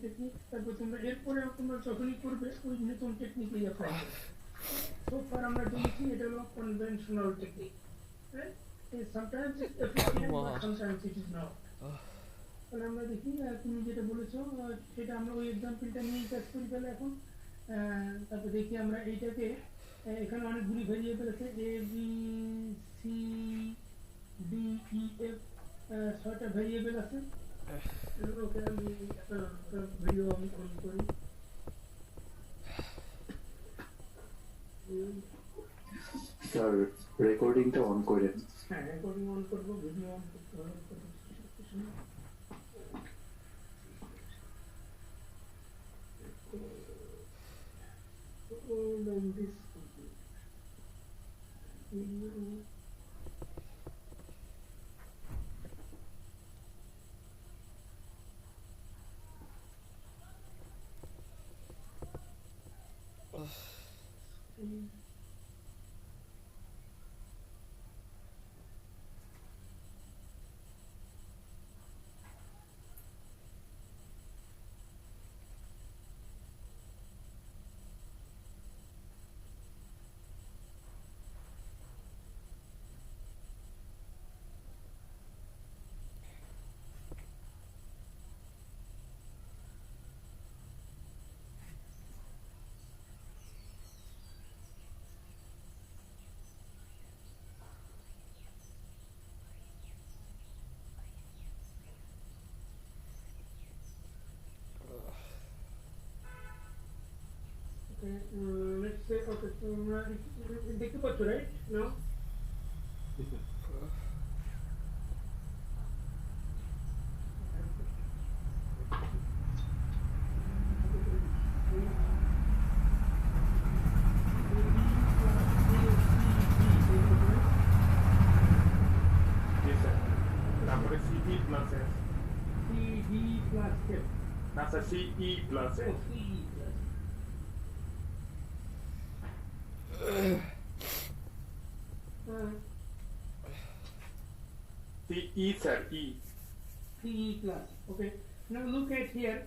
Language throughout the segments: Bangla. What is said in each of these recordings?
টেকনিক তারপর তোমরা এরপরে তোমরা যখনই করবে ওই নতুন টেকনিকই অ্যাপ্লাই করবে সো ফার আমরা দেখেছি এটা হলো conventional technique right sometimes it's efficient but sometimes it is not তাহলে আমরা দেখি তুমি যেটা বলেছো সেটা আমরা ওই এক্সাম্পলটা নিয়ে কাজ করি তাহলে এখন তারপর দেখি আমরা এইটাকে এখানে অনেকগুলি ভেরিয়েবল আছে A B C D E F ছয়টা ভেরিয়েবল আছে ওকে আমি ভিডিও আমি অন করি স্যার রেকর্ডিংটা অন করেন হ্যাঁ রেকর্ডিং অন করবো ভিডিও অন করতে হবে this video let's say okay so দেখতে পাচ্ছ right now তারপরে সিই plus S CD plus F না স্যার সিই প্লাস এস CE plus সিই sir E CE plus okay now look at here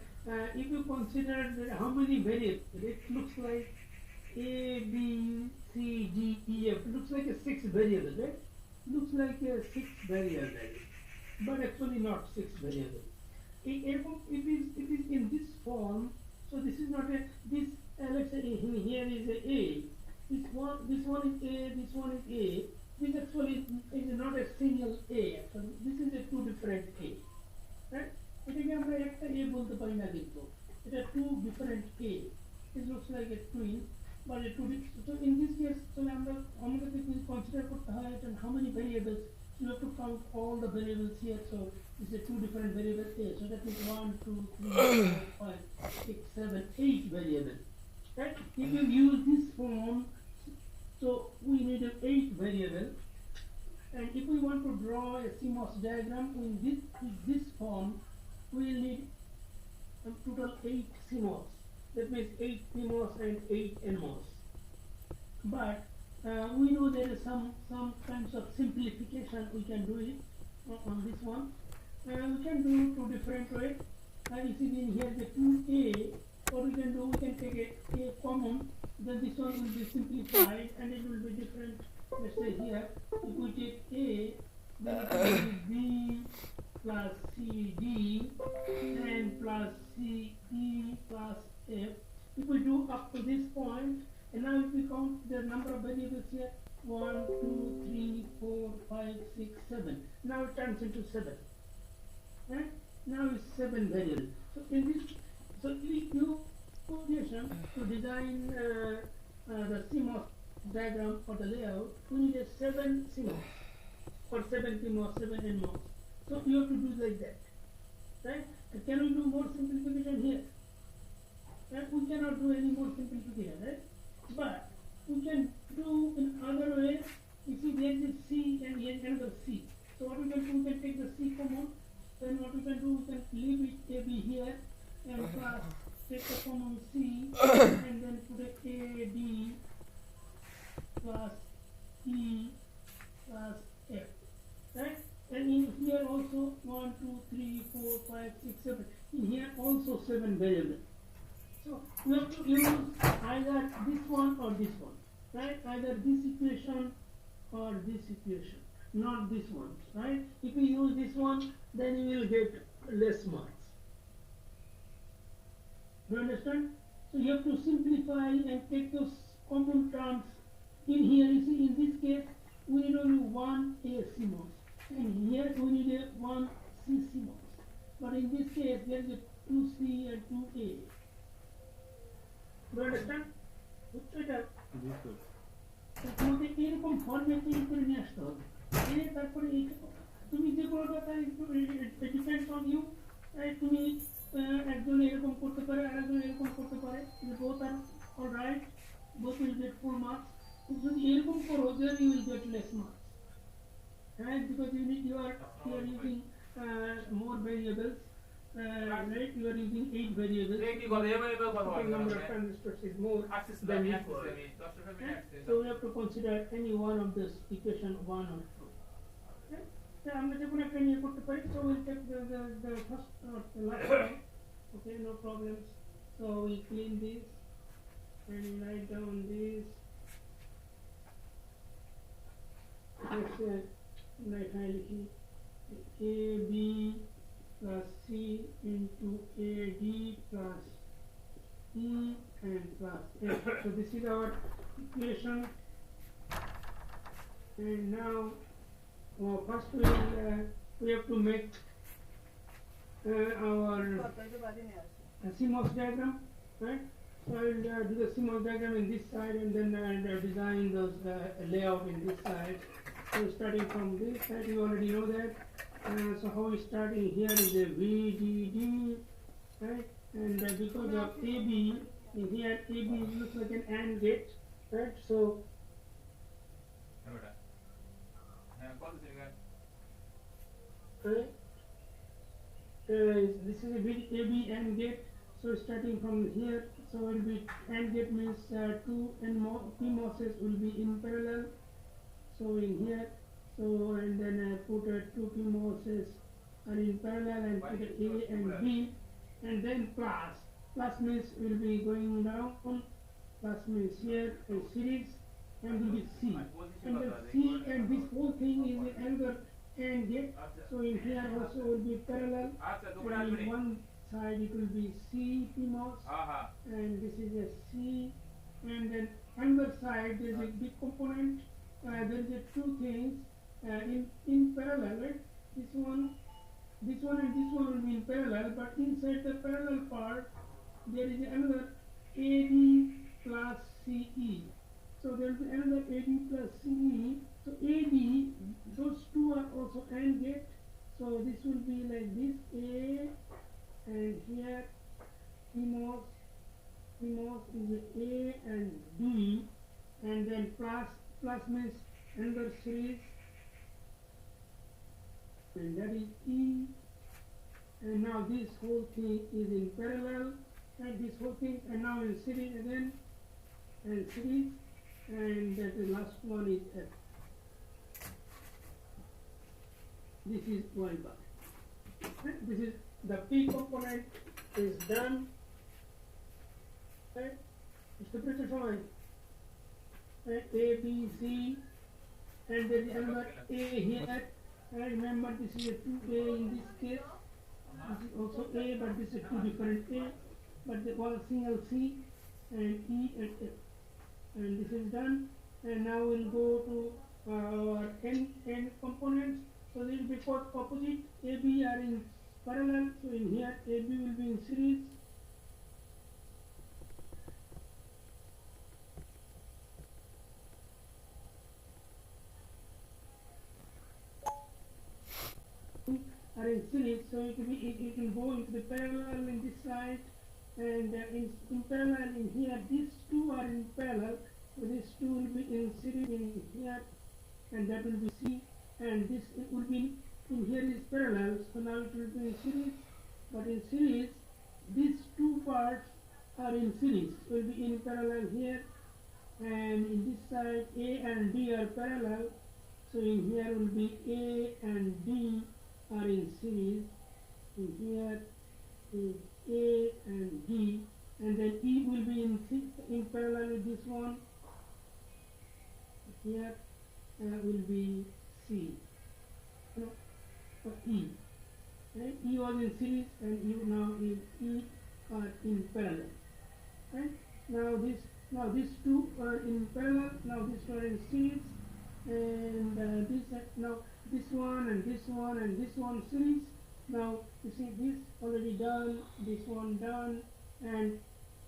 if you consider how many variables it looks like A B C D E F it looks like a 6 variable right looks like a 6 variable but actually not 6 variable it is in this form so this is not a this let's say here is a this one is A this one is A this actually is not a single A actually this is a two different A right এটাকে আমরা একটা A বলতে পারি না কিন্তু এটা two different A it looks like a twin but a two so in this case তাহলে আমরা আমাদেরকে consider করতে হয় how many variables you have to count all the variables here so this is two different variables here so that means 1 2 3 4 5 6 7 8 variables right if you use this form so we need an 8 variable and if we want to draw a CMOS diagram in this form we will need a total 8 CMOS that means 8 PMOS and 8 NMOS but we know there is some kinds of simplification we can do it on this one we can do two different ways you see in here the 2A what we can do we can take a common then this one will be simplified and it will be different let's say here if we take A then it will be B plus CD and plus CE plus F if we do up to this point and now if we count the number of variables here 1 2 3 4 5 6 7 now it turns into 7 right now it's 7 variables so in this so if you to design the CMOS diagram for the layout we need a 7 CMOS or 7 PMOS 7 NMOS so you have to do like that right and can we do more simplification here right we cannot do any more simplification right but we can do in other ways you see there is C and here another C so what we can do we can take the C common then what we can do we can leave it AB here and plus take the common C and then put a AB plus E plus F right and in here also 1 2 3 4 5 6 7 in here also 7 variables. So you have to use either this one or this one, right? Either this equation or this equation, not this one, right? If you use this one, then you will get less marks. Do you understand? So you have to simplify and take those common terms. In here, you see, in this case, we need only one A CMOS, and here we need one C CMOS. But in this case, there is a 2C and 2A. Do you understand? বুঝছো এটা? তো তোমাকে এরকম ফর্মে তৈরি করে নিয়ে আসতে হবে। তারপরে তুমি যে কোনোটা ডিপেন্ডস অন ইউ, তুমি একজন এরকম করতে পারে, আরেকজন এরকম করতে পারে, both are all right, both will get full marks. যদি এরকম করো, then you will get less marks, right? Because you are using more variables, right? You are using 8 variables. The number of transistors is more than equal. So we have to consider any one of this equation 1 or 2. Okay? So আমরা যখন একটা নিয়ে করতে পারি, so we'll take the first or the last one. Okay, no problems. So we clean this and write down this. Let's write highly AB plus C into AD plus E and plus F. So this is our equation. And now first we have to make our CMOS diagram, right? So I will do the CMOS diagram in this side, and then design those layout in this side. So starting from this side, you already know that. So how we starting here is a VDD, right? And because of AB, here AB looks like an AND gate, right? So this is a big AB AND gate. So starting from here, so it will be AND gate means 2 PMOSes will be in parallel. So in here, so and then I put 2 PMOSes are in parallel and put A and B, and then plus means will be going down, plus means here a series, and will be C, and the C and this whole thing is another AND gate. So in here also will be parallel, and in one side it will be C PMOS, and this is a C, and then another side there is a big component. There is a 2 things in parallel, right? This one and this one will be in parallel, but inside the parallel part there is another AD plus CE. So there will be another AD plus CE. So AD, those 2 are also AND gate. So this will be like this, A, and here PMOS is A and B, and then plus means another series, and that is E. And now this whole thing is in parallel, and this whole thing, and now in series again, and series, and that the last one is F. This is Y bar. This is the P component is done. Right? It's the pressure fine. Right? A, B, C, and there is another A here. And remember, this is a 2A in this case. This is also A, but this is 2 different A. But they all single C and E and F. And this is done. And now we'll go to our N components. So they will be both opposite. AB are in parallel. So in here, AB will be in series. Are in series, so it will go into the parallel in this side, and in parallel in here. These 2 are in parallel, so these 2 will be in series in here, and that will be C, and this it will be in here is parallel, so now it will be in series. But in series, these 2 parts are in series, so it will be in parallel here, and in this side A and D are parallel, so in here will be A and D are in series. In here A is A and D, and then E will be in parallel with this one. Here will be C. No, E. Right? E was in series and now is E are in parallel. Right? Now these two are in parallel. Now these two are in series, and now this one and this one and this one series. Now you see this already done, this one done, and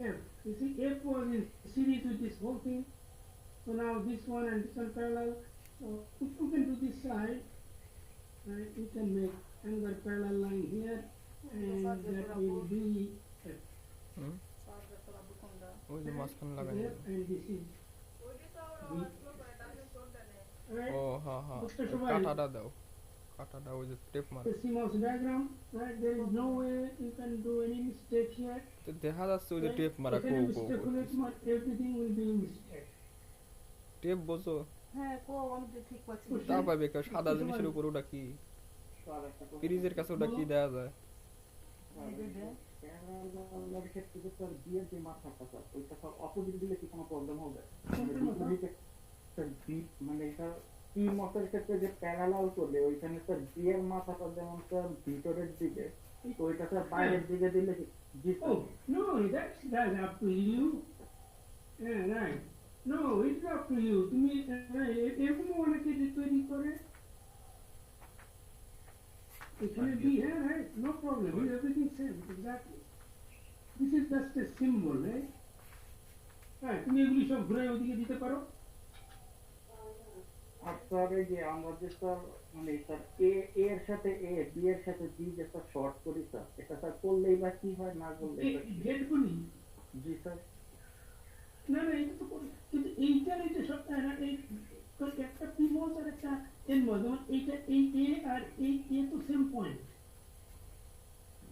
F. You see F was in series with this whole thing. So now this one and this one parallel. So if you can do this side, right, you can make another parallel line here, and that will be F. ওই যে মাঝখানে লাগাই F, and this is B. Right? ও হ্যাঁ হ্যাঁ বুঝতে সবাই? কাটাটা দাও কাটাটা ওই যে টেপ মার The CMOS diagram, right? There is no way you can do any mistake here. তো দেখা যাচ্ছে ওই যে Right? টেপ মারা If কো any কো mistake will come out, everything will be mistake. Tape বোঝো হ্যাঁ কো আমি তো ঠিক পাচ্ছি তা পাইবে কেউ সাদা জিনিসের উপর ওটা কি ফ্রিজের কাছে ওটা কি দেওয়া যায় ক্ষেত্রে যে তার বিয়ের যে মাথাটা স্যার ওইটা সব অপোজিট দিলে কি কোনো প্রবলেম হবে মানে এটা পি মতের ক্ষেত্রে যে প্যারালাল করলে ওইখানে স্যার বিয়ের মাথাটা যেমন স্যার ভিতরের দিকে তো ওইটা স্যার বাইরের দিকে দিলে কি জি sir Oh, no, that's up to you. Yeah, right. No, it's up to you. তুমি এরকম অনেকে যে তৈরি করে এখানে বি হ্যাঁ right, no problem. Everything same, exactly. This is just a symbol, right? হ্যাঁ, তুমি এগুলি সব ঘুরে ওদিকে দিতে পারো। আর স্যার এই যে আমরা যে স্যার মানে স্যার এ এর সাথে এ বি এর সাথে বি যে স্যার শর্ট করি স্যার এটা স্যার করলেই বা কি হয় না করলেই বা কি হয়? গেটগুলি জি স্যার না এটা তো কিন্তু এইটার এটা সব এই তো একটা পিমোস আর একটা এনমোস যেমন এইটা এই এ আর এই এ তো সেম পয়েন্ট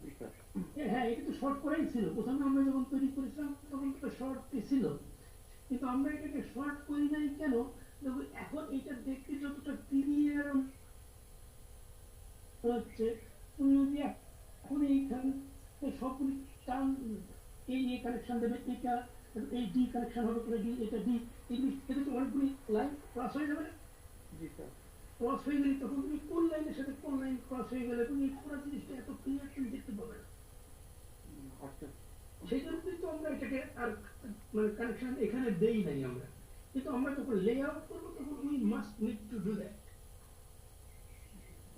জি স্যার হ্যাঁ এটা তো শর্ট করাই ছিল প্রথমে আমরা যখন তৈরি করেছিলাম তখন তো শর্ট ছিল কিন্তু আমরা এটাকে শর্ট করি নাই কেন দেখো এখন এটা দেখতে যতটা ক্লিয়ার হচ্ছে তুমি যদি এখন এইখানে সবগুলি টার্ম এই কানেকশন দেবে এটা এই ডি কানেকশন হবে করে ডি এটা ডি এগুলি এটা তো অনেকগুলি লাইন ক্রস হয়ে যাবে না জি স্যার ক্রস হয়ে গেলে তখন তুমি কোন লাইনের সাথে কোন লাইন ক্রস হয়ে গেলে তুমি এই পুরো জিনিসটা এত ক্লিয়ার তুমি দেখতে পাবে না আচ্ছা সেই জন্য কিন্তু আমরা এটাকে আর মানে কানেকশন এখানে দেই নাই আমরা কিন্তু আমরা যখন লে আউট করবো তখন we must need to do that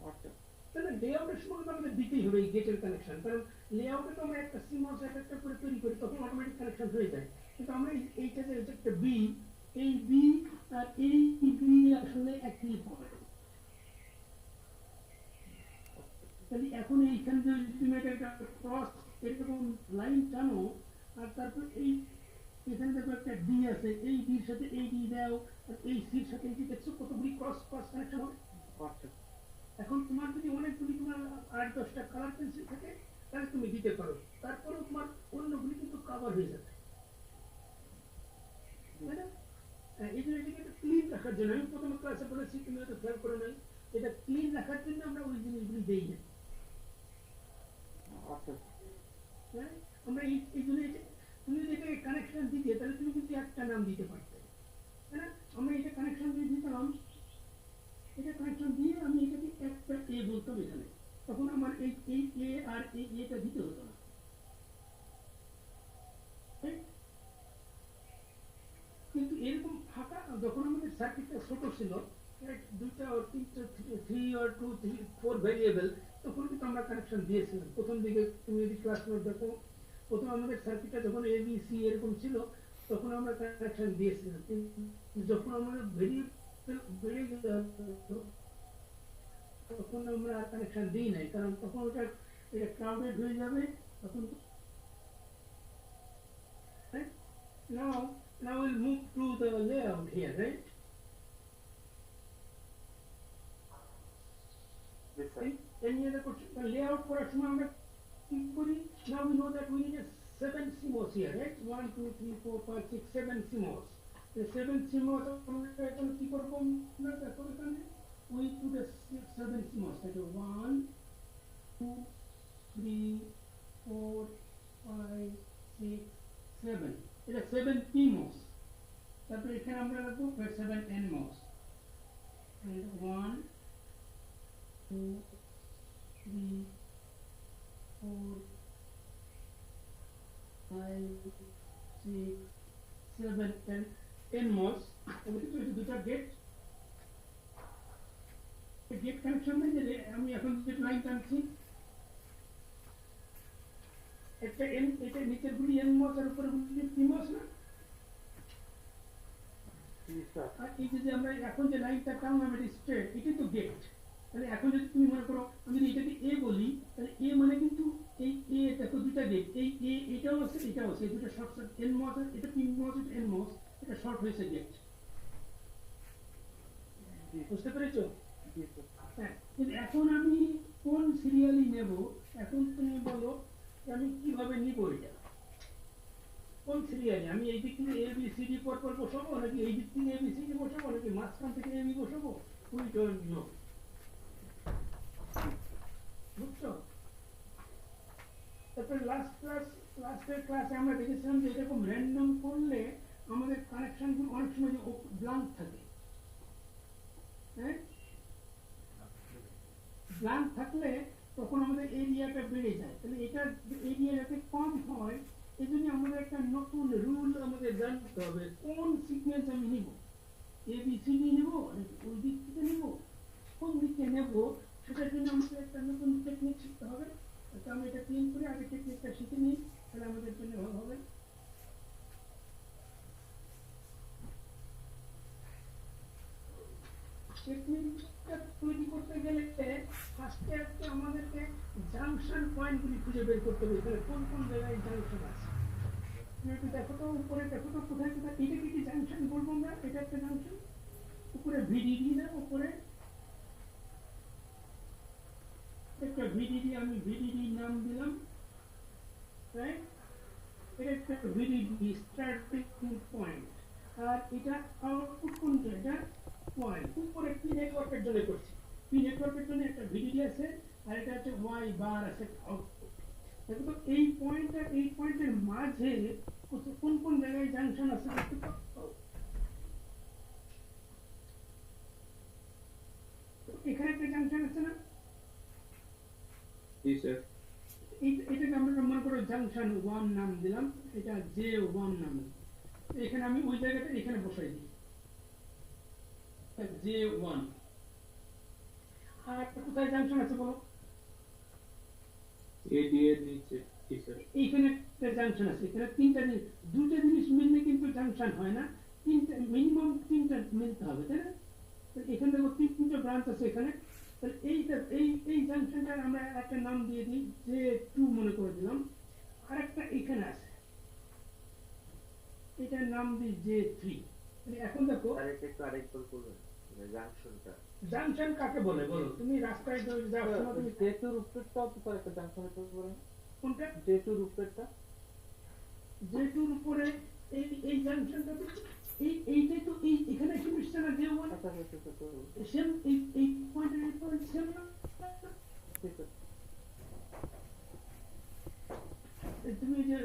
আচ্ছা তাহলে লে আউটের সময় তো আমাদের দিতেই হবে এই গেটের কানেকশন কারণ লে আউটে তো আমরা একটা সিমস একটা করে তৈরি করি তখন অটোমেটিক কানেকশন হয়ে যায় কিন্তু আমরা এইটা যে একটা বি এই বি আর এই বি আসলে একই হবে তাহলে এখন এইখানে যদি তুমি একটা ক্রস এরকম লাইন টানো আর তারপর এই এখানে দেখো একটা ডি আছে এই ডির সাথে এই ডি দাও আর এই সির সাথে এই ডি দেখছো কতগুলি ক্রস ক্রস কানেকশন হবে আচ্ছা এখন তোমার যদি অনেকগুলি তোমার 8-10টা কালার পেন্সিল থাকে তাহলে তুমি দিতে পারো তারপরেও তোমার অন্যগুলি কিন্তু কভার হয়ে যাবে তাই না এই জন্য এটাকে একটা ক্লিন রাখার জন্য আমি প্রথমে ক্লাসে বলেছি তুমি হয়তো খেয়াল করে নাই এটা ক্লিন রাখার জন্য আমরা ওই জিনিসগুলি দেই না আচ্ছা হ্যাঁ আমরা এই জন্য তুমি যদি এটাকে কানেকশন দিতে তাহলে তুমি কিন্তু একটা নাম দিতে পারতে তাই না আমরা এটা কানেকশন দিয়ে দিতাম এটা কানেকশন দিয়ে আমি এটাকে একটা এ বলতাম এখানে তখন আমার এই এ আর এই এটা দিতে হতো না কিন্তু এরকম ফাঁকা যখন আমাদের সার্কিটটা ছোট ছিল দুইটা আর তিনটা 3 or 2 3 4 ভেরিয়েবল তখন কিন্তু আমরা কানেকশন দিয়েছিলাম প্রথম দিকে তুমি যদি ক্লাস নোট দেখো প্রথম আমাদের সার্কিটটা যখন এ বি সি এরকম ছিল তখন আমরা কানেকশন দিয়েছিলাম কিন্তু যখন আমাদের ভেরিয়েবল বেড়ে গেল তখন আমরা আর কানেকশন দিই নাই কারণ তখন ওটা এটা ক্রাউডেড হয়ে যাবে তখন now we'll move to the layout here, right? Yes, sir. Any other question? The layout for us now we know that we need a 7 CMOS here, right? 1, 2, 3, 4, 5, 6, 7 CMOS. The 7 CMOS we put a 7 CMOS. That is 1, 2, 3, 4 5 6 7 এটা 7 PMOS তারপরে এখানে আমরা রাখবো 7 NMOS and 1 2 3 4 5 6 7 10 NMOS এগুলো তো দুটো গেট গেট কানেকশন নাই যে আমি এখন যে লাইন টানছি একটা এন এটা নিচের গুলি NMOS আর উপরে গুলি PMOS না আর এই যে আমরা এখন যে লাইনটা টানলাম এটা স্ট্রেট এটাই তো গেট তাহলে এখন যদি তুমি মনে করো আমি যদি এটাকে এ বলি তাহলে এ মানে কিন্তু এই এ দেখো দুটো গেট এই এ এটাও আছে এটাও আছে এই দুটো শর্ট সার্কিট NMOS আর এটা PMOS এটা NMOS এটা শর্ট হয়েছে গেট বুঝতে পেরেছো হ্যাঁ কিন্তু এখন আমি কোন সিরিয়ালি নেব এখন তুমি বলো যে আমি কিভাবে নিব এটা কোন সিরিয়ালে আমি এই দিক থেকে এ বি সি ডি পর পর বসাবো নাকি এই দিক থেকে এ বি সি ডি বসাবো নাকি মাঝখান থেকে এ বি বসাবো উই ডোন্ট নো বুঝছো তারপরে লাস্টের ক্লাসে আমরা দেখেছিলাম যে এরকম র্যান্ডম করলে আমাদের কানেকশনগুলো অনেক সময় ব্লাঙ্ক থাকে হ্যাঁ ব্লাঙ্ক থাকলে তখন আমাদের এরিয়াটা বেড়ে যায় তাহলে এটা এরিয়া যাতে কম হয় এই জন্য আমাদের একটা নতুন রুল আমাদের জানতে হবে কোন সিকোয়েন্স আমি নিব ABCD নেব নাকি ওই দিক থেকে নেব কোন দিকে নেব সেটার জন্য আমাদের একটা নতুন টেকনিক শিখতে হবে তো আমি এটা ক্লিন করে আগে টেকনিকটা শিখে নিই তাহলে আমাদের জন্য ভালো হবে টেকনিকটা তৈরি করতে গেলে ফার্স্টে একটা আমাদেরকে জাংশন পয়েন্টগুলি খুঁজে বের করতে হবে তাহলে কোন কোন জায়গায় জাংশন আছে তুমি একটু দেখো তো উপরে দেখো তো কোথায় কোথায় এটাকে কি জাংশন বলবো আমরা এটা একটা জাংশন উপরে ভিডিডি না উপরে একটা ভিডিডি আমি ভিডিডি নাম দিলাম রাইট এটা একটা ভিডিডি স্টার্টিং পয়েন্ট আর এটা আউটপুট কোনটা এটা পয়েন্ট উপরে পি নেটওয়ার্কের জন্য করছি পি নেটওয়ার্কের জন্য একটা ভিডিডি আছে আর এটা হচ্ছে ওয়াই বার আছে আউটপুট দেখো তো এই পয়েন্টের মাঝে কোন কোন জায়গায় জাংশন আছে দেখতে পাচ্ছো এখানে একটা জাংশন আছে না জি স্যার এটাকে আমরা মনে করো জাংশন 1 নাম দিলাম এটা J1 নাম এখানে আমি ওই জায়গাটা এখানে বসাই দিই J1 আর কোথায় জাংশন আছে বলো এডি এর নিচে জি স্যার এইখানে একটা জাংশন আছে এখানে দুটো জিনিস মিললে কিন্তু জাংশন হয় না মিনিমাম তিনটা মিলতে হবে তাই না এখানে দেখো তিনটা ব্রাঞ্চ আছে এখানে তাহলে এই জাংশনটার আমরা একটা নাম দিয়ে দিই J2 মনে করে দিলাম আরেকটা এখানে আছে এটার নাম দিই J3 এখন দেখো আরেকবার বলবেন জাংশনটা জাংশন কাকে বলে বলো তুমি রাস্তায় যাওয়ার সময় তুমি জেটুর উপরেরটা তো একটা জাংশন হতে পারে কোনটা জেটুর উপরেরটা J2 উপরে এই জাংশনটা এইটাই তো এখানে কি মিশছে না J1 আচ্ছা তো সেম এই পয়েন্ট সেম না ঠিক আছে তুমি যে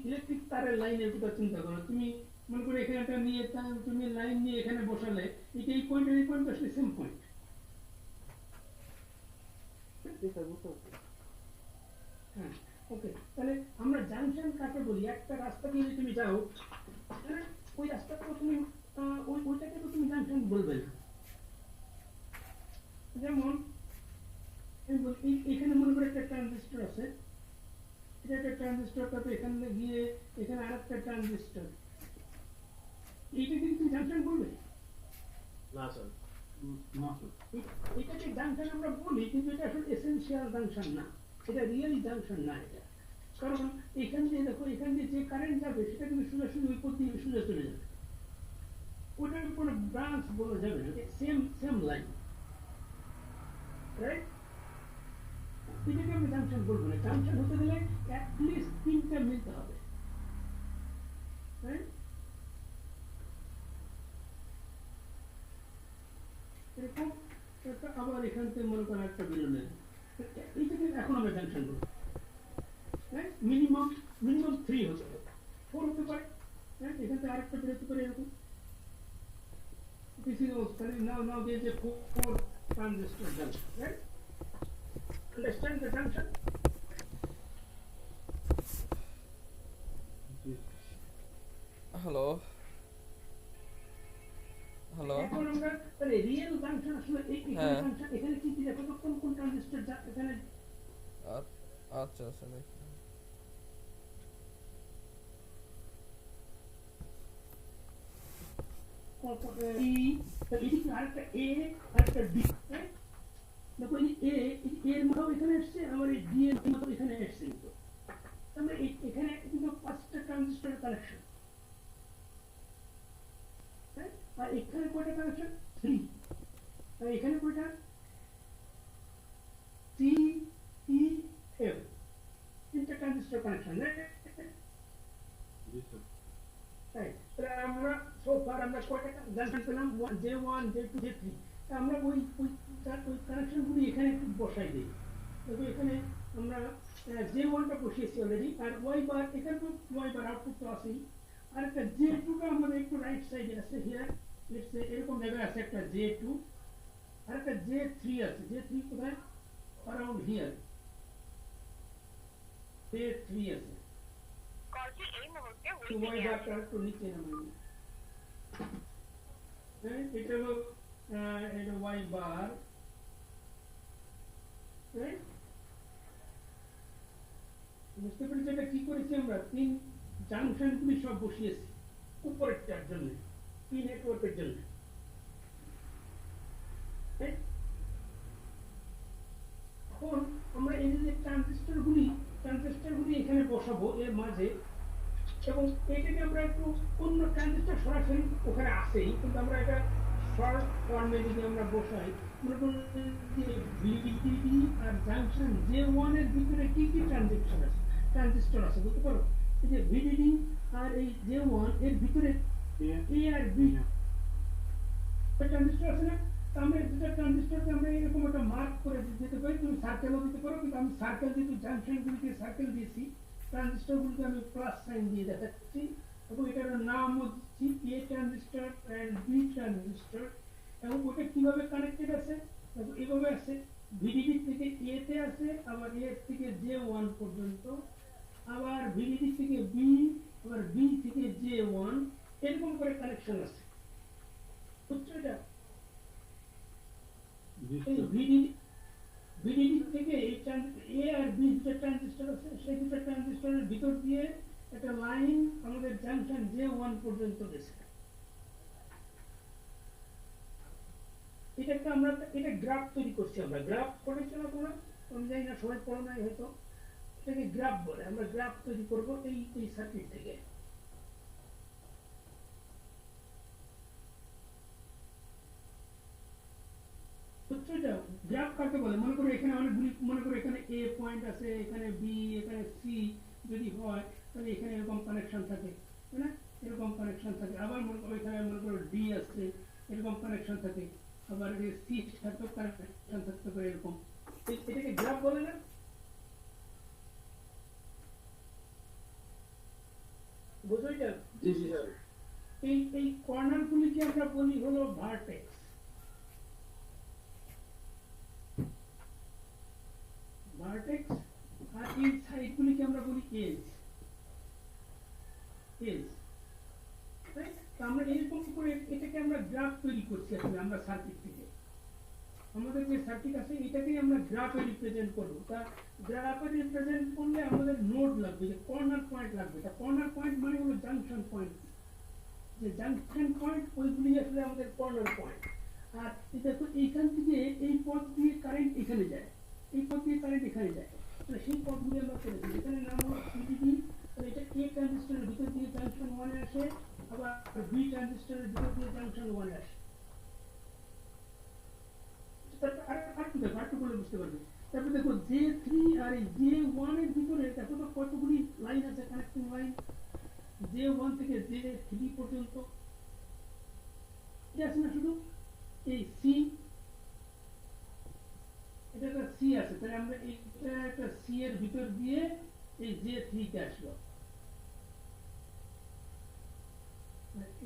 ইলেকট্রিক তারের লাইনের কথা চিন্তা করো তুমি মনে করো এখানে একটা নিয়ে তুমি লাইন নিয়ে এখানে বসালে এটা এই পয়েন্ট আসলে সেম পয়েন্ট হ্যাঁ ওকে তাহলে আমরা জাংশন কাকে বলি একটা রাস্তা দিয়ে তুমি যাও হ্যাঁ ওই রাস্তাটা তুমি ওইটাকে তো তুমি জাংশন বলবে না যেমন এখানে মনে করো একটা ট্রানজিস্টর আছে এটা একটা ট্রানজিস্টর তারপর এখানে গিয়ে এখানে আরেকটা ট্রানজিস্টর এইটা কিন্তু তুমি জাংশন বলবে না স্যার এটাকে জাংশন আমরা বলি কিন্তু এটা আসলে এসেনশিয়াল জাংশন না এটা রিয়েলি জাংশন না এটা কারণ এখান দিয়ে দেখো এখান দিয়ে যে কারেন্ট যাবে সেটা কিন্তু সোজাসুজি ওই পথ দিয়ে সোজা চলে যাবে ওটার কোনো ব্রাঞ্চ বলা যাবে না সেম লাইন রাইট এটাকে আমি জাংশন বলবো না জাংশন হতে গেলে অ্যাটলিস্ট তিনটা মিলতে হবে রাইট এরকম আবার এখান থেকে মনে করেন একটা বেরোলেন এইটাকে এখন আমরা জাংশন বলবো হ্যাঁ মিনিমাম 3 হতে হবে 4 হতে পারে হ্যাঁ এখান থেকে আরেকটা বেরোতে পারে এরকম this is also now there is a 4 transistor junction right understand the junction hello hello এখন আমরা তাহলে রিয়েল জাংশন আসলে এখানে হ্যাঁ। জাংশন এখানে কি কি দেখো তো কোন ট্রানজিস্টর এখানে আচ্ছা আচ্ছা দেখি ই তাহলে এদিকে আরেকটা এ আরেকটা ডি রাইট দেখো এই এ এর মধ্যেও এখানে আসছে আবার এই ডি এর মধ্যেও এখানে আসছে কিন্তু আমরা এখানে কিন্তু 5টা ট্রানজিস্টরের কানেকশন আর এখানে কয়টা কানেকশন 3 আর এখানে কয়টা সি ই এফ তিনটা ট্রানজিস্টর কানেকশন রাইট তাহলে আমরা সো ফার আমরা কয়টা জানতে পেলাম J1 J2 J3 আমরা ওই কানেকশনগুলি এখানে একটু বসাই দিই দেখো এখানে আমরা J1 টা বসিয়েছি অলরেডি আর Y বার এখানে তো Y বার আউটপুট তো আছেই আর একটা J2 টা আমাদের একটু রাইট সাইডে আছে হিয়ার লেটস সে এরকম জায়গায় আছে একটা J2 আর একটা J3 আছে J3 কোথায় अराउंड हियर J3 আছে কলটি এই মুহূর্তে তো Y বারটা একটু নিচে নামাই হ্যাঁ এটা হলো এটা Y বার রাইট বুঝতে পেরেছি এটা কি করেছি আমরা তিন জাংশনগুলি সব বসিয়েছি উপরেরটার জন্য কি নেটওয়ার্কের জন্য এখন আমরা এই যে ট্রানজিস্টরগুলি এখানে বসাবো এর মাঝে এবং এটাকে আমরা একটু অন্য ট্রানজিস্টর সরাসরি ওখানে আসেই কিন্তু আমরা এটা শর্ট ফর্মে যদি আমরা বসাই মনে করুন যে ভিডিডি আর জাংশন J1 এর ভিতরে কি কি ট্রানজিস্টর আছে বুঝতে পারো এই যে ভিডিডি আর এই J1 এর ভিতরে এ আর বি ট্রানজিস্টর আছে না আমরা দুটো ট্রানজিস্টরকে আমরা এরকম একটা মার্ক করে দিতে পারি তুমি সার্কেলও দিতে পারো কিন্তু আমি সার্কেল যেহেতু জাংশনগুলিকে সার্কেল দিয়েছি ট্রানজিস্টরগুলিকে আমি প্লাস সাইন দিয়ে দেখাচ্ছি এবং এটার নাম হচ্ছে এ ট্রানজিস্টর অ্যান্ড বি ট্রানজিস্টর এবং ওটা কিভাবে কানেক্টেড আছে এভাবে আছে ভিডিডি থেকে এ তে আছে আবার এ থেকে J1 পর্যন্ত আবার ভিডিডি থেকে বি আবার বি থেকে J1 এরকম করে কানেকশন আছে বুঝছো এটা ভিডিডি থেকে এ আর বি দুটো ট্রানজিস্টর আছে সেই দুটো ট্রানজিস্টরের ভিতর দিয়ে একটা লাইন আমাদের জাংশন J1 পর্যন্ত গেছে এটাকে আমরা এটা গ্রাফ তৈরি করছি আমরা গ্রাফ করেছি না তোমরা আমি জানি না সবাই পড়ো নাই হয়তো এটাকে গ্রাফ বলে আমরা গ্রাফ তৈরি করবো এই সার্কিট থেকে গ্রাফ কাকে বলে মনে করো এখানে অনেকগুলি মনে করো এখানে এ পয়েন্ট আছে এখানে বি এখানে সি যদি হয় তাহলে এখানে এরকম কানেকশন থাকে না এরকম কানেকশন থাকে আবার মনে করো এখানে মনে করো ডি আছে এরকম কানেকশন থাকে আবার সি থাকতেও কানেকশন থাকতে পারে এরকম এটাকে গ্রাফ বলে না বুঝো এটা এই কর্নার গুলিকে আমরা বলি হলো ভার্টেক্স ভার্টেক্স আর এই সাইডগুলিকে আমরা বলি এজ আমরা এরকম করে এটাকে আমরা গ্রাফ তৈরি করছি আসলে আমরা সার্কিট থেকে আমাদের যে সার্কিট আছে এটাকেই আমরা গ্রাফে রিপ্রেজেন্ট করবো তা গ্রাফে রিপ্রেজেন্ট করলে আমাদের নোড লাগবে যে কর্নার পয়েন্ট লাগবে তা কর্নার পয়েন্ট মানে হলো জাংশন পয়েন্ট যে জাংশন পয়েন্ট ওইগুলি আসলে আমাদের কর্নার পয়েন্ট আর দেখো এইখান থেকে এই পথ দিয়ে কারেন্ট এখানে যায় এই পথ দিয়ে কারেন্ট এখানে যায় তাহলে সেই পথগুলি আমরা করে দিই এখানে নাম হলো সিডিডি তাহলে এটা এ ট্রানজিস্টরের ভিতর দিয়ে জাংশন 1 এ আসে আবার বি ট্রানজিস্টরের ভিতর দিয়ে জাংশন 1 এ আসে বুঝতে পারবে তারপরে দেখো J3 আর J1 এর ভিতরে দেখো তো কতগুলি লাইন আছে কানেক্টিং লাইন J1 থেকে J3 পর্যন্ত এটা আছে না শুধু এই সি এটা একটা সি আছে তাহলে আমরা এটা একটা সি এর ভিতর দিয়ে এই J3 তে আসলো,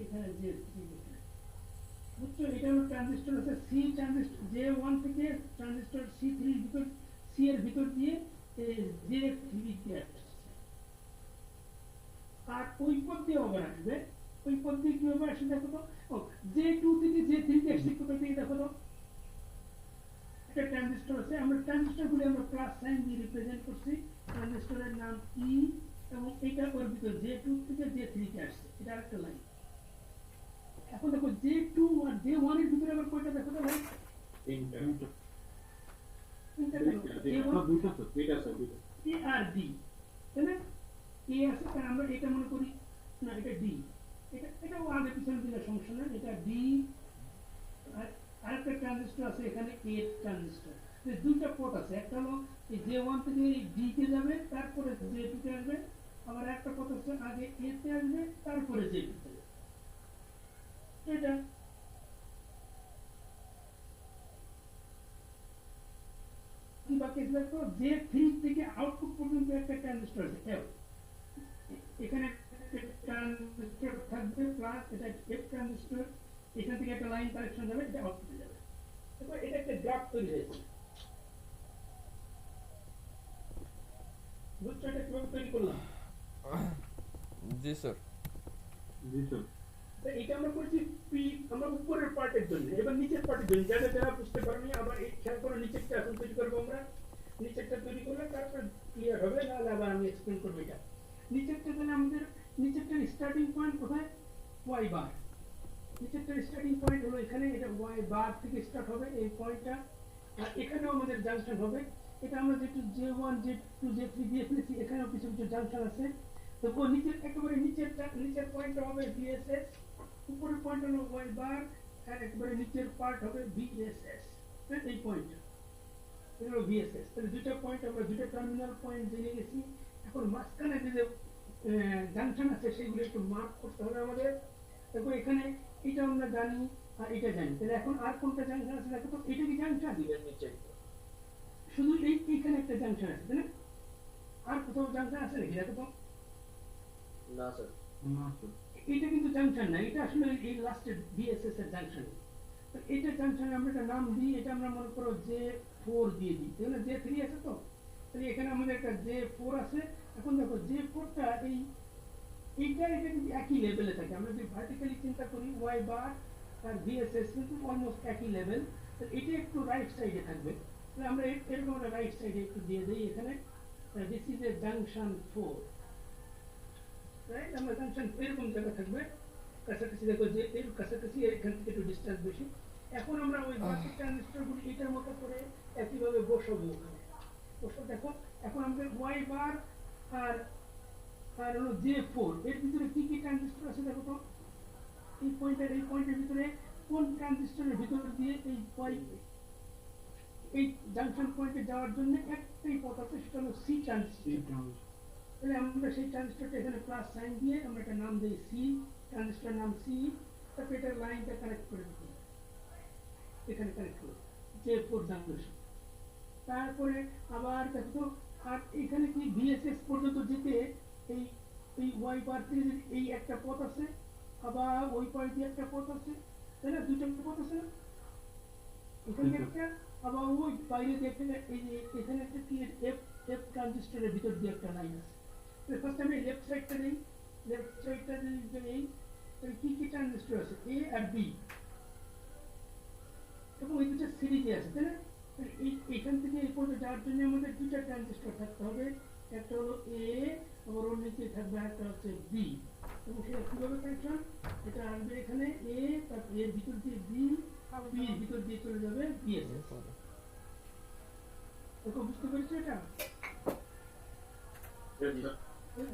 এখানে J3 এখানে বুঝছো, এটা হলো ট্রানজিস্টর আছে C ট্রানজিস্টর J1 থেকে ট্রানজিস্টর C3 এর ভিতর, C এর ভিতর দিয়ে J3 তে আসছে। আর ওই পথ দিয়ে আবার আসবে, ওই পথ দিয়ে কিভাবে আসে দেখো তো, J2 থেকে J3 তে আসছে কোথা থেকে দেখো তো, একটা ট্রানজিস্টর আছে, আমরা ট্রানজিস্টরগুলো আমরা প্লাস সাইন দিয়ে রিপ্রেজেন্ট করছি, ট্রানজিস্টরের নাম E এবং এটা ওর ভিতর J2 থেকে J3 তে আসছে, এটা আরেকটা লাইন। এখন দেখো J2 আর J1 এর ভিতরে আবার কয়টা দেখো তো ভাই, তিনটা A আর D, তাই না? A আছে, তার আমরা এটা মনে করি না এটা D, এটাও আগে পিছনে দিলে সমস্যা না, এটা D। আর আরেকটা ট্রানজিস্টর আছে এখানে A ট্রানজিস্টর, দুইটা পোর্ট আছে, একটা হলো এই J1 থেকে D তে যাবে, তারপরে J2 তে আসবে, আবার একটা পোর্ট আছে আগে A তে আসবে তারপরে J2 তে যাবে, এটা কি বাকি আছে দেখো, J3 থেকে আউটপুট পর্যন্ত একটা ট্রানজিস্টর আছে F, এখানে ট্রানজিস্টর থাকবে প্লাস এটা F ট্রানজিস্টর, এখান থেকে একটা লাইন কানেকশন যাবে, এটা আউটপুটে যাবে। দেখো এটা একটা গ্রাফ তৈরি হয়েছে, বুঝছো এটা কিভাবে তৈরি করলাম? জি স্যার। তো এটা আমরা করছি পি, আমরা উপরের পার্টের জন্য, এবার নিচের পার্টের জন্য যারা যারা বুঝতে পারেনি আবার এই খেয়াল করে নিচেরটা এখন তৈরি করবো আমরা, নিচেরটা তৈরি করলে তারপর ক্লিয়ার হবে, নাহলে আবার আমি এক্সপ্লেন করবো। এটা নিচেরটা তাহলে আমাদের নিচেরটার স্টার্টিং পয়েন্ট কোথায়, ওয়াই বার, নিচেরটার স্টার্টিং পয়েন্ট হলো এখানে, এটা ওয়াই বার থেকে স্টার্ট হবে এই পয়েন্টটা, আর এখানেও আমাদের জাংশন হবে, এটা আমরা যেটু J1 J2 J3 দিয়ে ফেলেছি, এখানেও কিছু কিছু জাংশন আছে। তো নিচের একেবারে নিচের পয়েন্টটা হবে VSS, উপরের পয়েন্ট হলো ওয়াই বার, আর একেবারে নিচের পার্ট হবে VSS, এই পয়েন্ট এটা হলো VSS। তাহলে দুটো পয়েন্ট আমরা দুটো টার্মিনাল পয়েন্ট জেনে গেছি, এখন মাঝখানে যে জাংশন আছে সেগুলো একটু মার্ক করতে হবে আমাদের। দেখো এখানে এটা আমরা জানি আর এটা জানি, তাহলে এখন আর কোনটা জাংশন আছে দেখো তো, এটা কি জাংশন দিবেন নিচে, শুধু এইখানে একটা জাংশন আছে, তাই না? আর কোথাও জাংশন আছে নাকি দেখো তো, না স্যার, এটা কিন্তু জাংশন না, এটা আসলে এই লাস্টের VSS এর জাংশন। তো এটা জাংশনে আমরা একটা নাম দিই, এটা আমরা মনে করো J4 দিয়ে দিই, তাই না? J3 আছে তো, তাহলে এখানে আমাদের একটা J4 আছে। এখন দেখো J4টা এইটা এটা কিন্তু একই লেভেলে থাকে, আমরা যদি ভার্টিক্যালি চিন্তা করি ওয়াই বার আর VSS কিন্তু অলমোস্ট একই লেভেল, তাহলে এটা একটু রাইট সাইডে থাকবে, তাহলে আমরা এরকম একটা রাইট সাইডে একটু দিয়ে দিই এখানে, this is a junction 4, right? আমরা জাংশন এরকম জায়গা থাকবে, কাছাকাছি দেখো যে এর কাছাকাছি, এখান থেকে একটু ডিসটেন্স বেশি। এখন আমরা ওই বাকি ট্রানজিস্টরগুলি এটার মতো করে একইভাবে বসাবো ওখানে, বসো দেখো। এখন আমাদের ওয়াই বার আর হলো J4, এর ভিতরে কি কি ট্রানজিস্টর আছে দেখো তো, এই পয়েন্টের ভিতরে কোন ট্রানজিস্টরের ভিতর দিয়ে এই জাংশন পয়েন্টে যাওয়ার জন্য একটাই পথ আছে, সেটা হলো C ট্রানজিস্টর। তাহলে আমরা সেই ট্রানজিস্টরটা এখানে প্লাস সাইন দিয়ে আমরা একটা নাম দিই C, ট্রানজিস্টর নাম C, তারপর এটার লাইনটা কানেক্ট করে দিই, এখানে কানেক্ট করব J4 জাংশন। তারপরে আবার দেখো, আর এখানে কি VSS পর্যন্ত যেতে এই ওয়াই বার থেকে এই একটা পথ আছে, আবার ওই পয়েন্ট দিয়ে একটা পথ আছে, তাই না? দুটো পথ আছে না, এখানে একটা, আবার ওই বাইরে দিয়ে একটা, এই যে এখানে একটা কি F ট্রানজিস্টরের ভিতর দিয়ে একটা লাইন আছে। ফার্স্ট আমি লেফট সাইডটা নেই, লেফট সাইডটা নেই, তাহলে কি কি ট্রানজিস্টর আছে, A আর B, এবং এই দুটো সিরিজে আছে, তাই না? এইখান থেকে এই পর্যন্ত যাওয়ার জন্য আমাদের দুটো ট্রানজিস্টর থাকতে হবে, একটা হলো A, আবার ওর নিচে থাকবে একটা হচ্ছে B, এবং সেটা কিভাবে কানেকশন, এটা আসবে এখানে A, তারপর এর ভিতর দিয়ে B, B এর ভিতর দিয়ে চলে যাবে VSS। দেখো বুঝতে পেরেছো এটা?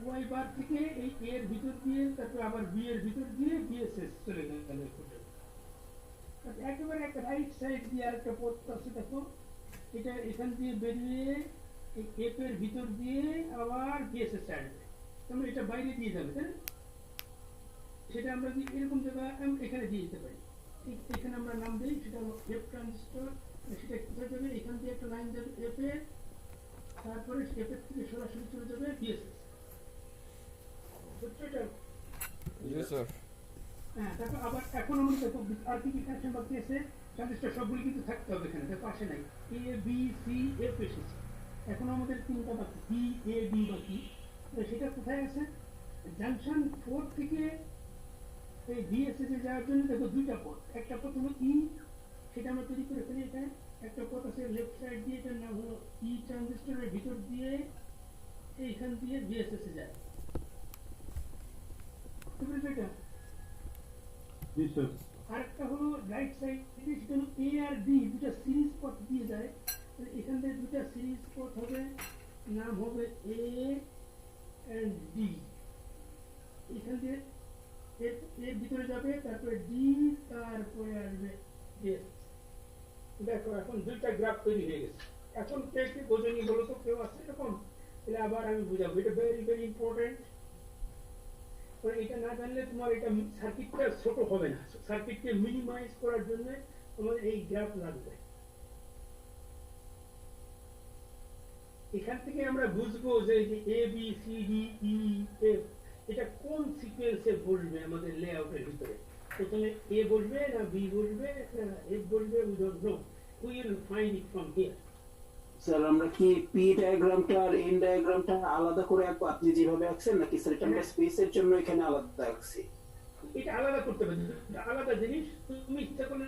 ওয়াই বার থেকে এই A এর ভিতর দিয়ে, তারপর আবার B এর ভিতর দিয়ে VSS চলে গেল। একেবারে একটা রাইট সাইড দিয়ে আরেকটা পথ আছে দেখো, এটা এখান দিয়ে বেরিয়ে এই F এর ভিতর দিয়ে আবার VSS আসবে, আমরা এটা বাইরে দিয়ে যাবে, তাই না? সেটা আমরা যদি এরকম জায়গা এখানে দিয়ে দিতে পারি, এখানে আমরা নাম দিই, সেটা হলো F ট্রানজিস্টর, সেটা কোথায় যাবে, এখান দিয়ে একটা লাইন যাবে F এর, তারপরে স্টেপের থেকে সরাসরি চলে যাবে বিএসএস। বুঝছো এটা? জি স্যার। হ্যাঁ, তারপর আবার এখন আমরা দেখো আর কি কানেকশন বাকি আছে, ট্রানজিস্টর সবগুলি কিন্তু থাকতে হবে এখানে, দেখো আসে নাই, এ বি সি এফ এসেছে, এখন আমাদের তিনটা বাকি বি এ বি বাকি। সেটা কোথায় আছে? জাংশন 4 থেকে এই বিএসএস এ যাওয়ার জন্য দেখো দুইটা পথ, একটা পথ হলো ই, সেটা আমরা তৈরি করে ফেলি এখানে, একটা পথ আছে লেফট সাইড দিয়ে, এটার নাম হলো ই ট্রানজিস্টরের ভিতর দিয়ে এইখান দিয়ে বিএসএস এ যায়। বুঝতে এটা? আরেকটা হলো রাইট সাইড থেকে, সেটা হলো এ আর ডি, দুটা সিরিজ পথ দিয়ে যায়, এখান থেকে দুটা সিরিজ পথ হবে, নাম হবে এ এন্ড ডি, এখান দিয়ে এর ভিতরে যাবে, তারপরে ডি, তারপরে আসবে এস। দেখো এখন দুইটা গ্রাফ তৈরি হয়ে গেছে। এখন কে কে বোঝেনি বলো তো, কেউ আছে এরকম? তাহলে আবার আমি বুঝাবো, এটা ভেরি ভেরি ইম্পর্টেন্ট। এটা না জানলে তোমার এটা সার্কিটটা ছোট হবে না, সার্কিটকে মিনিমাইজ করার জন্য তোমার এই গ্রাফ লাগবে। এখান থেকে আমরা বুঝবো যে A B C D E F এটা কোন সিকোয়েন্সে বসবে আমাদের লেআউটের ভিতরে, প্রথমে এ বসবে না বি বসবে না এফ বসবে, we don't know, we will find it from here. Sir আমরা কি পি ডায়াগ্রামটা আর এন ডায়াগ্রামটা আলাদা করে আঁকবো আপনি যেভাবে আঁকছেন, নাকি স্যার এটা আমরা স্পেসের জন্য এখানে আলাদা আঁকছি? এটা আলাদা করতে হবে, আলাদা জিনিস। তুমি ইচ্ছা করলে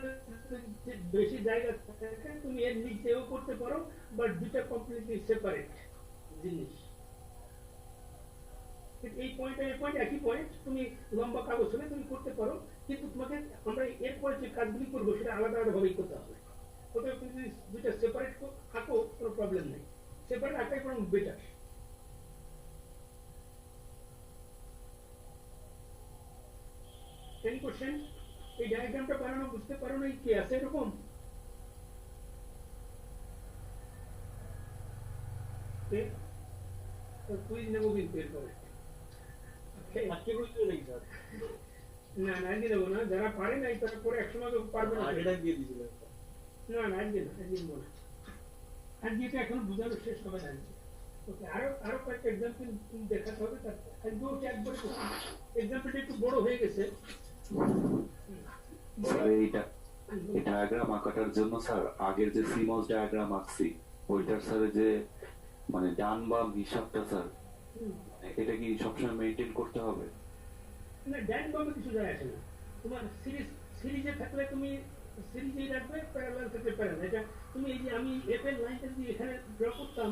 বেশি জায়গা থাকে তুমি এর নিচেও করতে পারো, বাট দুটা কমপ্লিটলি সেপারেট জিনিস। এই পয়েন্ট আর এই পয়েন্ট একই পয়েন্ট, তুমি লম্বা কাগজ হলে তুমি করতে পারো, কিন্তু তোমাকে আমরা এরপরে যে কাজগুলি করবো সেটা আলাদা আলাদা ভাবেই করতে হবে। ওটা তুমি দুইটা সেপারেট আঁকো, কোনো প্রবলেম নেই, সেপারেট আঁকাই বরং বেটার। Any question? এই ডায়াগ্রামটা বানানো বুঝতে পারো না, কি আছে এরকম? কুইজ নেবো কিন্তু এরপরে। না না আজকে নেবো না, যারা পারে নাই তারা পরে একসময় তো পারবে না। না না আজকে না, আজকে নেবো না, আজকে এটা এখন বোঝানো শেষ হবে না। ওকে, আরো কয়েকটা এক্সাম্পল দেখাতে হবে, আজকেও একবারে এক্সাম্পলটা একটু বড় হয়ে গেছে। স্যার এইটা এই ডায়াগ্রাম আঁকাটার জন্য স্যার আগের যে সিমস ডায়াগ্রাম আঁকছি ওইটার স্যার যে মানে ডান বাম হিসাবটা স্যার এটা কি সবসময় মেইনটেইন করতে হবে? না, ডান বামে কিছু যায় আসে না, তোমার সিরিজে থাকলে তুমি সিরিজেই রাখবে, প্যারালাল থাকলে প্যারালাল। এটা তুমি এই যে আমি এফ এর লাইনটা দিয়ে এখানে ড্র করতাম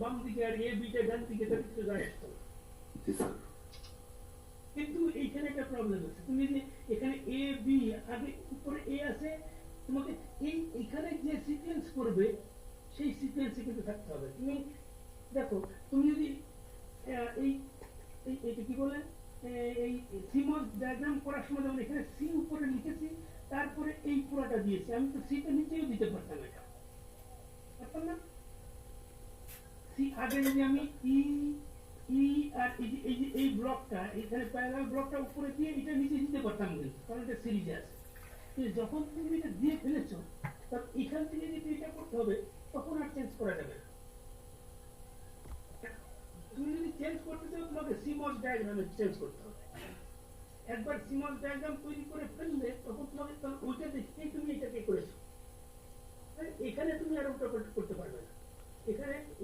বাম দিকে আর এ বিটা ডান দিকে, তাহলে কিছু যায় আসতো না। জি স্যার। কিন্তু এইখানে একটা প্রবলেম আছে, তুমি যে এখানে এ বি আগে উপরে এ আছে, তোমাকে এইখানে যে সিকোয়েন্স করবে সেই সিকোয়েন্সে কিন্তু থাকতে হবে। তুমি দেখো, তুমি যদি এইটা কি বলে এই সিমস ডায়াগ্রাম করার সময় যেমন এখানে সি উপরে লিখেছি, তারপরে এই পুরোটা দিয়েছি, আমি তো সিটা নিচেও দিতে পারতাম, এটা পারতাম না? সি আগে যদি আমি ই আর এই ব্লকটা এখানে প্যারালাল ব্লকটা উপরে দিয়ে এটা নিচে দিতে পারতাম, কিন্তু কারণ এটা সিরিজে আছে। যখন তুমি এটা দিয়ে ফেলেছো, তখন এখান থেকে যদি এটা করতে হবে, তখন আর চেঞ্জ করা যাবে না। তুমি যদি চেঞ্জ করতে চাও, তোমাকে সিমস ডায়াগ্রামে চেঞ্জ করতে হবে। একবার সিমস ডায়াগ্রাম তৈরি করে ফেললে তখন তোমাকে ওইটা দেখেই তুমি এটাকে করেছো, এখানে তুমি আর ওটা করতে পারবে না।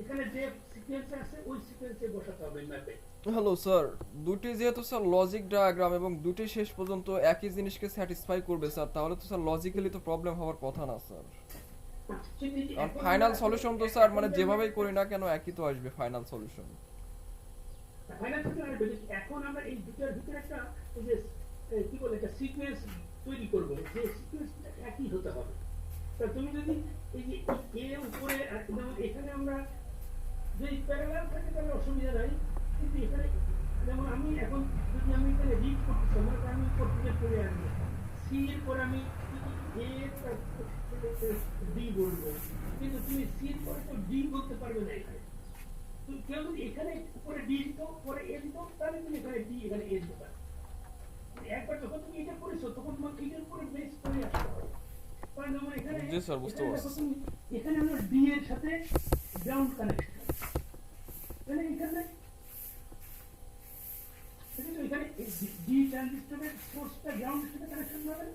এখানে যে সিকোয়েন্স আছে ওই সিকোয়েন্সে বসাতে হবে ম্যাপে। হ্যালো স্যার, দুটি যেহেতু স্যার লজিক ডায়াগ্রাম এবং দুটি শেষ পর্যন্ত একই জিনিসকে স্যাটিসফাই করবে স্যার, তাহলে তো স্যার লজিক্যালি তো প্রবলেম হওয়ার কথা না স্যার। আর ফাইনাল সলিউশন তো স্যার মানে যেভাবেই করি না কেন একই তো আসবে ফাইনাল সলিউশন। এখন আমরা এই দুটোর ভিতরে একটা যে কি বলে একটা সিকোয়েন্স তৈরি করবো, যে সিকোয়েন্সটা একই হতে হবে। তা তুমি যদি এই যে এ উপরে যেমন এখানে আমরা যদি প্যারালাল থাকে তাহলে অসুবিধা নাই, কিন্তু এখানে যেমন আমি এখন যদি আমি এখানে রিড করতে আমার আমি উপর থেকে চলে আসবো, সি এর পর আমি এ ডি বলবো, কিন্তু তুমি সি এর পরে তো ডি বলতে পারবে না। এখানে কেউ যদি এখানে উপরে ডি দিত পরে এ দিত, তাহলে তুমি এখানে ডি এখানে এ দিতে পারো। একবার যখন তুমি এটা করেছো তখন তোমাকে এটার উপরে বেস করে আসতে হবে। যেমন এখানে জি স্যার, বুঝতে পারছি। এখানে আমরা ডি এর সাথে গ্রাউন্ড কানেকশন, দেখেন না দেখেছো এখানে ডি ট্রানজিস্টরের সোর্সটা গ্রাউন্ডের সাথে কানেকশন হবে না?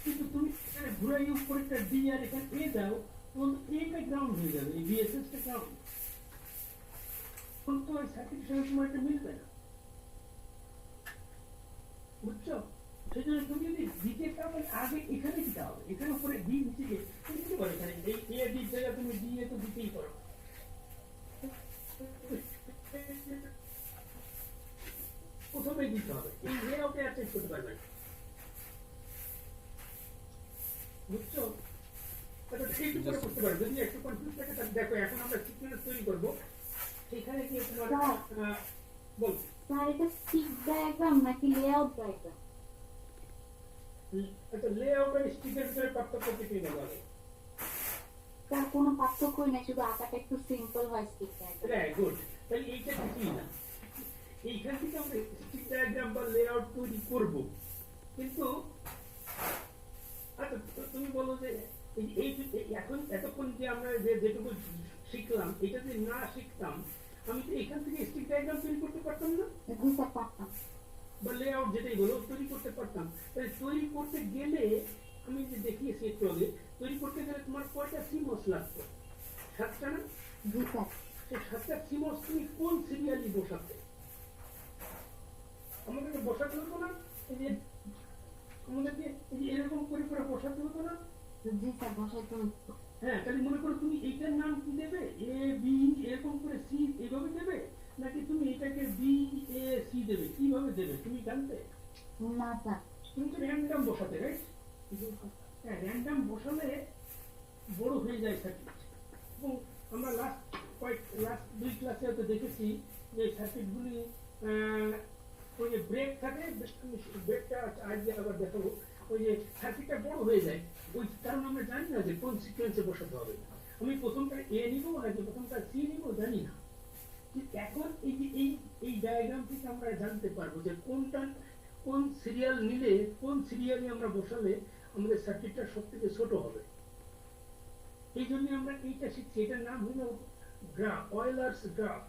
কিন্তু তুমি এখানে ঘুরাই উপরেরটা ডি আর এখানে এ দাও তখন এটা গ্রাউন্ড হয়ে যাবে এই বিএসএস টা গ্রাউন্ড তখন তো ওই সার্কিটের সঙ্গে তোমার এটা মিলবে না বুঝছো সেই জন্য তুমি যদি দিতে চাও তাহলে আগে এখানে দিতে হবে এখানে উপরে ডি নিচে গিয়ে তুমি দিতে পারো এখানে এই এ ডির জায়গায় তুমি ডি এ তো দিতেই পারো প্রথমেই দিতে হবে এই লেআউটে আর চেঞ্জ করতে পারবে না বুঝছো এটা ঠিক করে করতে পারবে যদি একটু কনফিউজ থাকে তাহলে দেখো এখন আমরা সিকোয়েন্স তৈরি করব সেখানে গিয়ে তোমার বল স্যার এটা স্টিক ডায়াগ্রাম নাকি লেআউট ডায়াগ্রাম? আচ্ছা লেআউট আর স্টিকের ভিতরে পার্থক্য কি তুমি বলো তার কোনো পার্থক্যই নেই, শুধু আঁকাটা একটু সিম্পল হয় স্টিক ডায়াগ্রাম। রাইট গুড তাহলে এইটা কিছুই না এইখান থেকে আমরা স্টিক ডায়াগ্রাম বা লেআউট তৈরি করব কিন্তু আচ্ছা তুমি বলো যে এই এখন এতক্ষণ যে আমরা যেটুকু শিখলাম এটা যদি না শিখতাম আমি তো এখান থেকে স্টিক ডায়াগ্রাম তৈরি করতে পারতাম না জি স্যার পারতাম। বা লেআউট যেটাই বলো তৈরি করতে পারতাম তাহলে তৈরি করতে গেলে আমি যে দেখিয়েছি একটু আগে তৈরি করতে গেলে তোমার কয়টা সিমস লাগতো 7টা না জি স্যার। সেই 7টা সিমস তুমি কোন সিরিয়ালি বসাতে আমাদেরকে বসাতে হতো না এই যে আমাদেরকে এই যে এরকম করে করে বসাতে হতো না জি স্যার বসাইতে হতো। হ্যাঁ তাহলে মনে করো তুমি এইটার নাম কি দেবে এ বি এরকম করে সি এইভাবে দেবে নাকি তুমি এটাকে বি এ সি দেবে কিভাবে দেবে তুমি জানতে না স্যার। তুমি তো র্যান্ডম বসাতে রাইট হ্যাঁ র্যান্ডম বসালে বড় হয়ে যায় সার্কিট এবং আমরা লাস্ট 2 ক্লাসে হয়তো দেখেছি যে সার্কিটগুলি ওই যে ব্রেক থাকে ব্রেকটা আগে আবার দেখাবো ওই যে সার্কিটটা বড় হয়ে যায় ওই কারণ আমরা জানি না যে কোন সিকোয়েন্সে বসাতে হবে আমি প্রথমটা এ নিব নাকি প্রথমটা সি নিব জানি না এখন এই যে এই ডায়াগ্রাম থেকে আমরা জানতে পারবো যে কোনটা কোন সিরিয়াল নিলে কোন সিরিয়ালে আমরা বসালে আমাদের সার্কিটটা সবথেকে ছোট হবে এই জন্য আমরা এইটা শিখছি এটার নাম হলো গ্রাফ অয়েলার্স গ্রাফ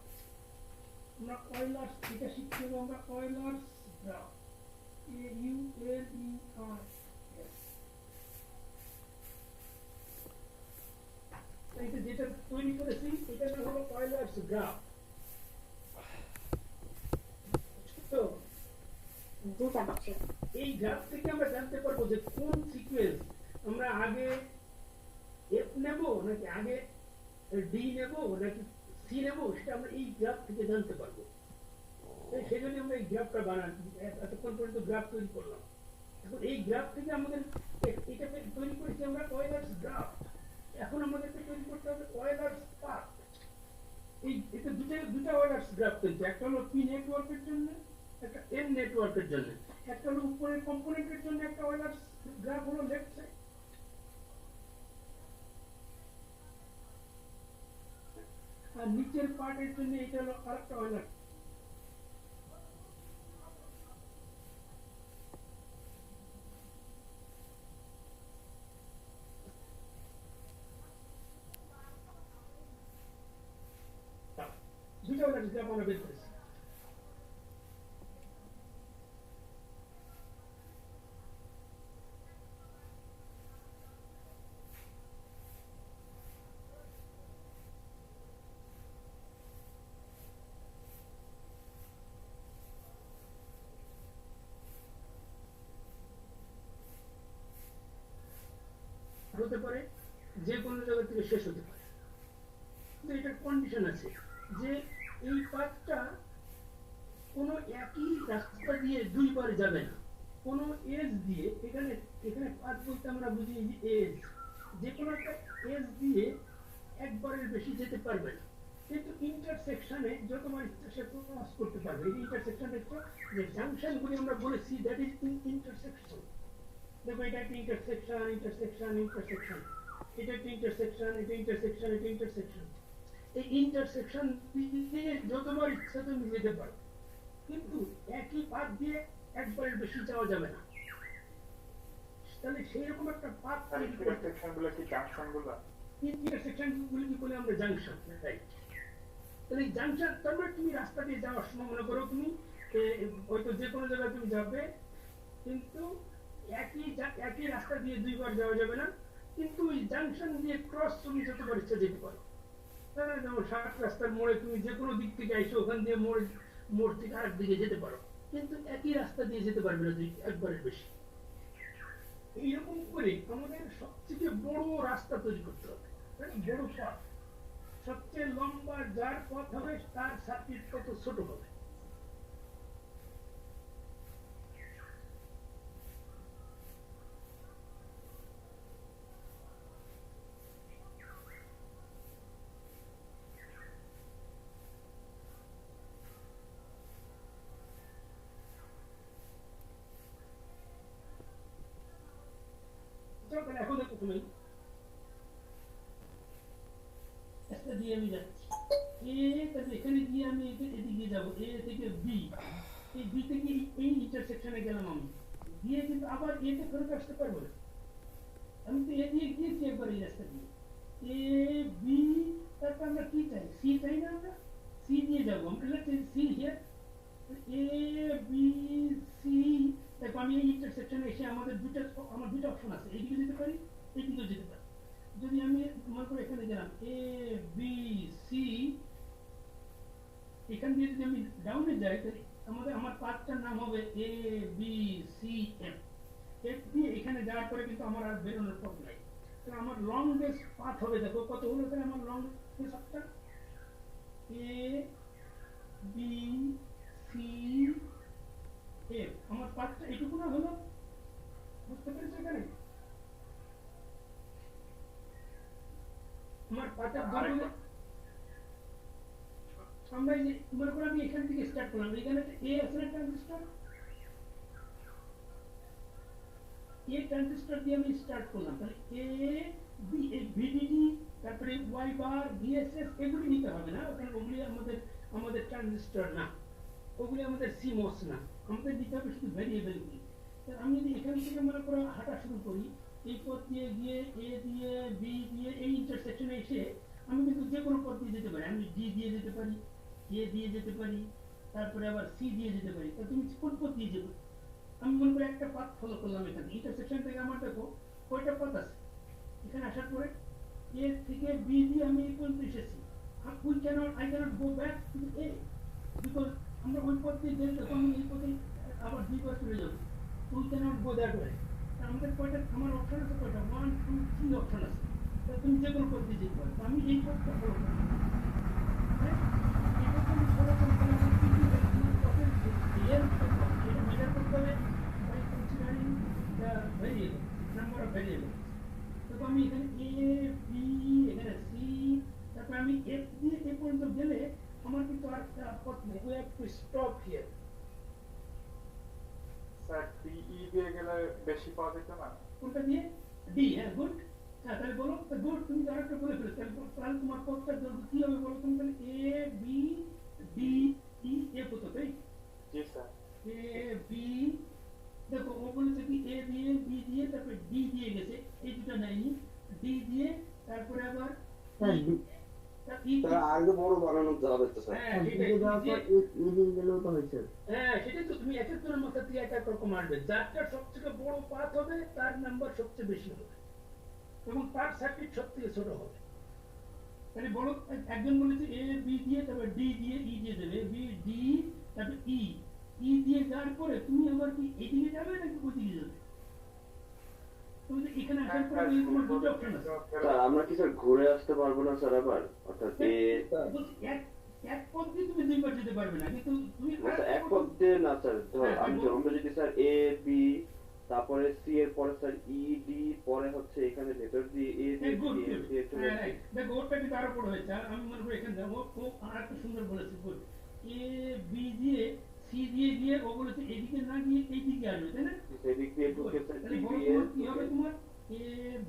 আমরা অয়েলার্স এটা শিখছি এবং আমরা অয়েলার্স গ্রাফ এটা যেটা তৈরি করেছি এটার নাম হলো অয়েলার্স গ্রাফ তো জি স্যার বসাই। এই গ্রাফ থেকে আমরা জানতে পারবো যে কোন সিকোয়েন্স আমরা আগে এফ নেব নাকি আগে ডি নেব নাকি সি নেব সেটা আমরা এই গ্রাফ থেকে জানতে পারবো সেই জন্য আমরা এই গ্রাফটা এতক্ষণ পর্যন্ত গ্রাফ তৈরি করলাম এখন এই গ্রাফ থেকে আমাদের এটা তৈরি করেছি আমরা অয়েলার্স গ্রাফ এখন আমাদেরকে তৈরি করতে হবে অয়েলার্স পাথ এই এটা দুটা অয়েলার্স গ্রাফ তৈরি একটা হলো পি নেটওয়ার্কের জন্য একটা এন নেটওয়ার্কের জন্য একটা হলো উপরের কম্পোনেন্টের জন্য একটা অয়েলার্স গ্রাফ হলো লেফট সাইড আর নিচের পার্টের জন্য এটা হলো আরেকটা অয়েলার্স দুটো অয়েলার্স গ্রাফ আমরা বের করেছি হতে পারে যে কোনো জায়গা থেকে শেষ হতে পারে কিন্তু এটার কন্ডিশন আছে যে এই পাথটা কোনো একই রাস্তা দিয়ে দুইবার যাবে না কোনো এজ দিয়ে এখানে এখানে পাথ বলতে আমরা বুঝি যে এজ যে কোনো একটা এজ দিয়ে একবারের বেশি যেতে পারবে না কিন্তু ইন্টারসেকশনে যতবার ইচ্ছা সে ক্রস করতে পারবে এই ইন্টারসেকশনটা হচ্ছে যে জাংশনগুলি আমরা বলেছি দ্যাট ইজ ইন্টারসেকশন দেখো এটা একটা ইন্টারসেকশন ইন্টারসেকশন ইন্টারসেকশন এটা একটা ইন্টারসেকশন এটা ইন্টারসেকশন এটা ইন্টারসেকশন এই ইন্টারসেকশন দিয়ে যতবার ইচ্ছা তুমি যেতে পারো কিন্তু একই পাথ দিয়ে একবারের বেশি যাওয়া যাবে না তাহলে সেই রকম একটা পাথ ইন্টারসেকশন গুলো কি জাংশন গুলো ইন্টারসেকশন গুলি কি বলে আমরা জাংশন রাইট তাহলে জাংশন তারপরে তুমি রাস্তা দিয়ে যাওয়ার সময় মনে করো তুমি হয়তো যে কোনো জায়গায় তুমি যাবে, কিন্তু একই রাস্তা দিয়ে দুইবার যাওয়া যাবে না, কিন্তু ওই জাংশন দিয়ে ক্রস তুমি যতবার ইচ্ছা যেতে পারো। যেমন ষাট রাস্তার মোড়ে তুমি যে কোনো দিক থেকে আইসো, ওখান দিয়ে মোড় থেকে আরেক দিকে যেতে পারো, কিন্তু একই রাস্তা দিয়ে যেতে পারবে না একবারের বেশি। এইরকম করে আমাদের সবথেকে বড় রাস্তা তৈরি করতে হবে, বড় পথ, সবচেয়ে লম্বা যার পথ হবে তার সার্কিট তত ছোট হবে। এখন দেখো তুমি একটা দিয়ে আমি যাচ্ছি এখানে গিয়ে আমি এদিকে যাবো, এ থেকে বি, এই বি থেকে এই ইন্টারসেকশনে গেলাম, আমি গিয়ে কিন্তু আবার এতে ফেরত আসতে পারবো না, আমি তো এ দিয়ে গিয়েছি একবার এই রাস্তা দিয়ে এ বি, তারপর আমরা কি চাই, সি চাই না, আমরা সি দিয়ে যাবো, আমরা see here A B C. দেখো আমি এই ইন্টারসেকশনে এসে আমার দুটো অপশন আছে, এইদিকে যেতে পারি, এইদিকেও যেতে পারি। যদি আমি মনে করি এখানে গেলাম এ বি সি, এখান দিয়ে যদি আমি ডাউনে যাই তাহলে আমার পাথটার নাম হবে এ বি সি এফ। এফ দিয়ে এখানে যাওয়ার পরে কিন্তু আমার আর বেরোনোর পথ নাই, তাহলে আমার লংগেস্ট পাথ হবে, দেখো কত হলো তাহলে আমার লংগেস্ট পাথটা এ বি সি এফ। আমার পাথটা এইটুকু না হলো, বুঝতে পেরেছো? এখানে আমার পাথের দৈর্ঘ্য আমরা এই যে মনে করো আমি এখান থেকে স্টার্ট করলাম, এখানে এ আছে না ট্রানজিস্টর, এ ট্রানজিস্টর দিয়ে আমি স্টার্ট করলাম, তাহলে এ বি ভিডিডি তারপরে ওয়াই বার ভিএসএস এগুলি নিতে হবে না, ওগুলি আমাদের ট্রানজিস্টর না, ওগুলি আমাদের সিমোস না, আমাদের দিতে হবে শুধু ভ্যারিয়েবলগুলি। আমি যদি এখান থেকে মনে করো হাঁটা শুরু করি, এই পথ দিয়ে গিয়ে এ দিয়ে বি দিয়ে এই ইন্টারসেকশনে এসে আমি কিন্তু যে কোনো পথ দিয়ে যেতে পারি, আমি ডি দিয়ে যেতে পারি, এ দিয়ে যেতে পারি, তারপরে আবার সি দিয়ে যেতে পারি। তা তুমি কোন পথ দিয়ে যাবে? আমি মনে করি একটা পথ ফলো করলাম, এখানে ইন্টারসেকশন থেকে আমার দেখো কয়টা পথ আছে, এখানে আসার পরে এ থেকে বি দিয়ে আমি এই পর্যন্ত এসেছি, I cannot go back to A because আমরা ওই পথ দিয়ে গেলে তখন আমি এই পথে আবার দুইবার চলে যাবো, we cannot go that way। আমাদের কয়টা আমার অপশন আছে, কয়টা 1 2 3 অপশন আছে, তা তুমি যে কোনো পথ দিয়ে যেতে পারো, আমি এই পথটা ফলো করব, এই পথটা আমি ফলো করতে গেলে আমার কি কি পথের রিয়েল এটা মেজার করতে হবে by considering the variable, number of variable. তো আমি এখানে এ বি এখানে সি, তারপর আমি এফ দিয়ে এ পর্যন্ত গেলে আমার কিন্তু আর পথ নেই, we have to stop here। Sir D E দিয়ে গেলে বেশি পাওয়া যেত না? কোনটা দিয়ে? ডি, হ্যাঁ গুড। হ্যাঁ তাহলে বলো, গুড, তুমি আরেকটা বলে ফেলো, তাহলে তোমার পথটা কি হবে বলো তুমি, তাহলে এ বি ডি ই এফ হতো, তাই? জি স্যার। এ বি, দেখো ও বলেছে কি এ দিয়ে বি দিয়ে তারপরে ডি দিয়ে গেছে, এই দুটো নেয়নি, ডি দিয়ে তারপরে আবার আগে বড় বানানো যাবে তো স্যার, হ্যাঁ সেটাই তো, তুমি এক একজনের মাথা দিয়ে এক এক রকম আসবে, যারটা সবথেকে বড় পাথ হবে তার নাম্বার সবচেয়ে বেশি হবে এবং তার সার্কিট সবথেকে ছোট হবে। তাহলে বড় একজন বলেছে এ বি দিয়ে তারপর ডি দিয়ে ই দিয়ে দেবে, বি ডি তারপর ই, ই দিয়ে যাওয়ার পরে তুমি আবার কি এদিকে যাবে নাকি ওইদিকে যাবে? তুমি তো এখানে আসার পরে তোমার দুটো অপশন আছে। স্যার আমরা কি স্যার ঘুরে আসতে পারবো না স্যার আবার, অর্থাৎ এক পথ দিয়ে তুমি দুইবার যেতে পারবে না, কিন্তু তুমি এক পথ দিয়ে না স্যার, ধর আমরা যদি স্যার এ বি তারপরে সি এর পরে স্যার ই ডি পরে হচ্ছে এখানে ভেতর দিয়ে এ দিয়ে চলে আসি, দেখো ওটা কিন্তু আরো বড় হয়েছে, আমি মনে করি এখানে যাবো, ও আর একটা সুন্দর বলেছে, গুড, এ বি দিয়ে সি দিয়ে গিয়ে ও বলেছে এদিকে না গিয়ে এইদিকে আসবে, তাই না? সেদিক দিয়ে ঢুকে স্যার তাহলে বড় কি হবে তোমার, এ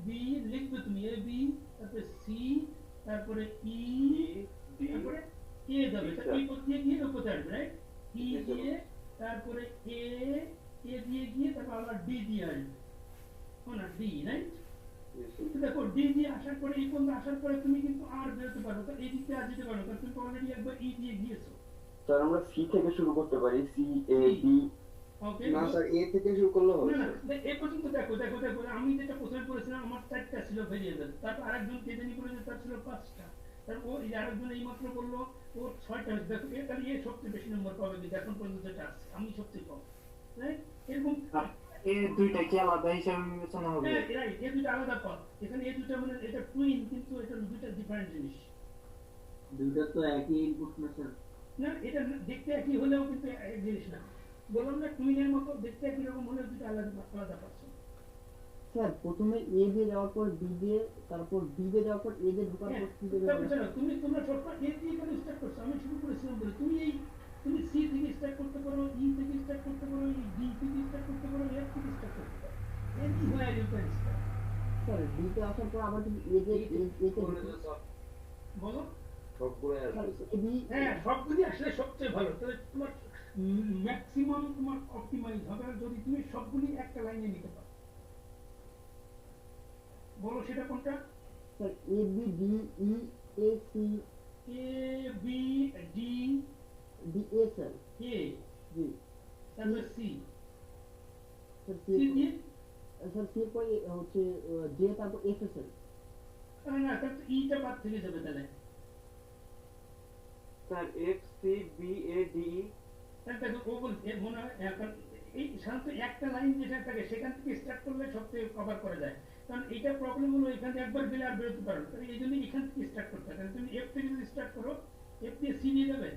বি লিখবে তুমি, এ বি তারপরে সি তারপরে ই তারপরে এ যাবে, এই পথ দিয়ে গিয়ে ওই পথে আসবে, রাইট? ই দিয়ে তারপরে এ দিয়ে গিয়ে তারপর আবার ডি দিয়ে আসবে, না ডি, রাইট? কিন্তু দেখো ডি দিয়ে আসার পরে এই পর্যন্ত আসার পরে তুমি কিন্তু আর বেরোতে পারো, তো এই দিকে আর যেতে পারো, কারণ তুমি অলরেডি একবার ই দিয়ে গিয়েছো। স্যার আমরা সি থেকে শুরু করতে পারি, সি এ বি। ওকে না স্যার এ থেকে শুরু করলে হবে না না এই পর্যন্ত দেখো দেখো দেখো আমি যেটা প্রথমে বলেছিলাম আমার 4টা ছিল ভেরিয়েবল, তারপর আরেকজন কে জানি বলে যে তার ছিল 5টা, তারপর এই আরেকজন এই মাত্র বললো ওর 6টা। দেখো এ তাহলে এ সবচেয়ে বেশি নম্বর পাবে, কিন্তু এখন পর্যন্ত যেটা আছে আমি সবচেয়ে কম, রাইট? এরকম এই দুইটা কি আলাদা হিসাবে বিবেচনা হবে? হ্যাঁ রাইট, এই দুটো আলাদা পদ। এখানে এই দুটো মানে এটা টুইন, কিন্তু এটা দুটো ডিফারেন্ট জিনিস। দুইটা তো একই ইনপুট না স্যার? না এটা দেখতে একই হলেও কিন্তু এক জিনিস না। বললাম না টুইনের মতো দেখতে একই রকম হলেও দুটো আলাদা আলাদা পাচ্ছেন। স্যার প্রথমে এ দিয়ে যাওয়ার পর বি দিয়ে, তারপর বি দিয়ে যাওয়ার পর এ দিয়ে ঢোকার পর সি দিয়ে তারপর জানো তোমরা সবসময় এ দিয়ে কেন স্টার্ট করছো? আমি শুরু করেছিলাম বলে তুমি সি থেকে স্টার্ট করতে পারো, ই থেকে স্টার্ট করতে পারো, ডি থেকে স্টার্ট করতে পারো, এফ থেকে স্টার্ট করতে পারো। Anywhere you can start. Sir B তে আসার পর আবার যদি এ দিয়ে এ তে বলো সবগুলো আসবে স্যার। এ বি, হ্যাঁ সবগুলি আসলে সবচেয়ে ভালো, তাহলে তোমার ম্যাক্সিমাম তোমার অপটিমাইজ হবে যদি তুমি সবগুলি একটা লাইনে নিতে পারো। বলো সেটা কোনটা? Sir A B D E A C A B D D A sir. A G তারপর সি, স্যার সি দিয়ে স্যার সি এর পর হচ্ছে জে, তারপর এফ এ স্যার। না তাহলে ইটা বাদ থেকে যাবে তাহলে। Sir F C B A D E. তাহলে দেখো ও বলছে মনে হয় এখন এই সাধারণত একটা লাইন যেটা থাকে সেখান থেকে স্টার্ট করলে সবচেয়ে কভার করা যায়, কারণ এটা প্রবলেম হলো এখান থেকে একবার গেলে আর বেরোতে পারো, তাহলে এই জন্য এখান থেকে স্টার্ট করতে হয়। তুমি এফ থেকে যদি স্টার্ট করো, এফ দিয়ে সি দিয়ে যাবে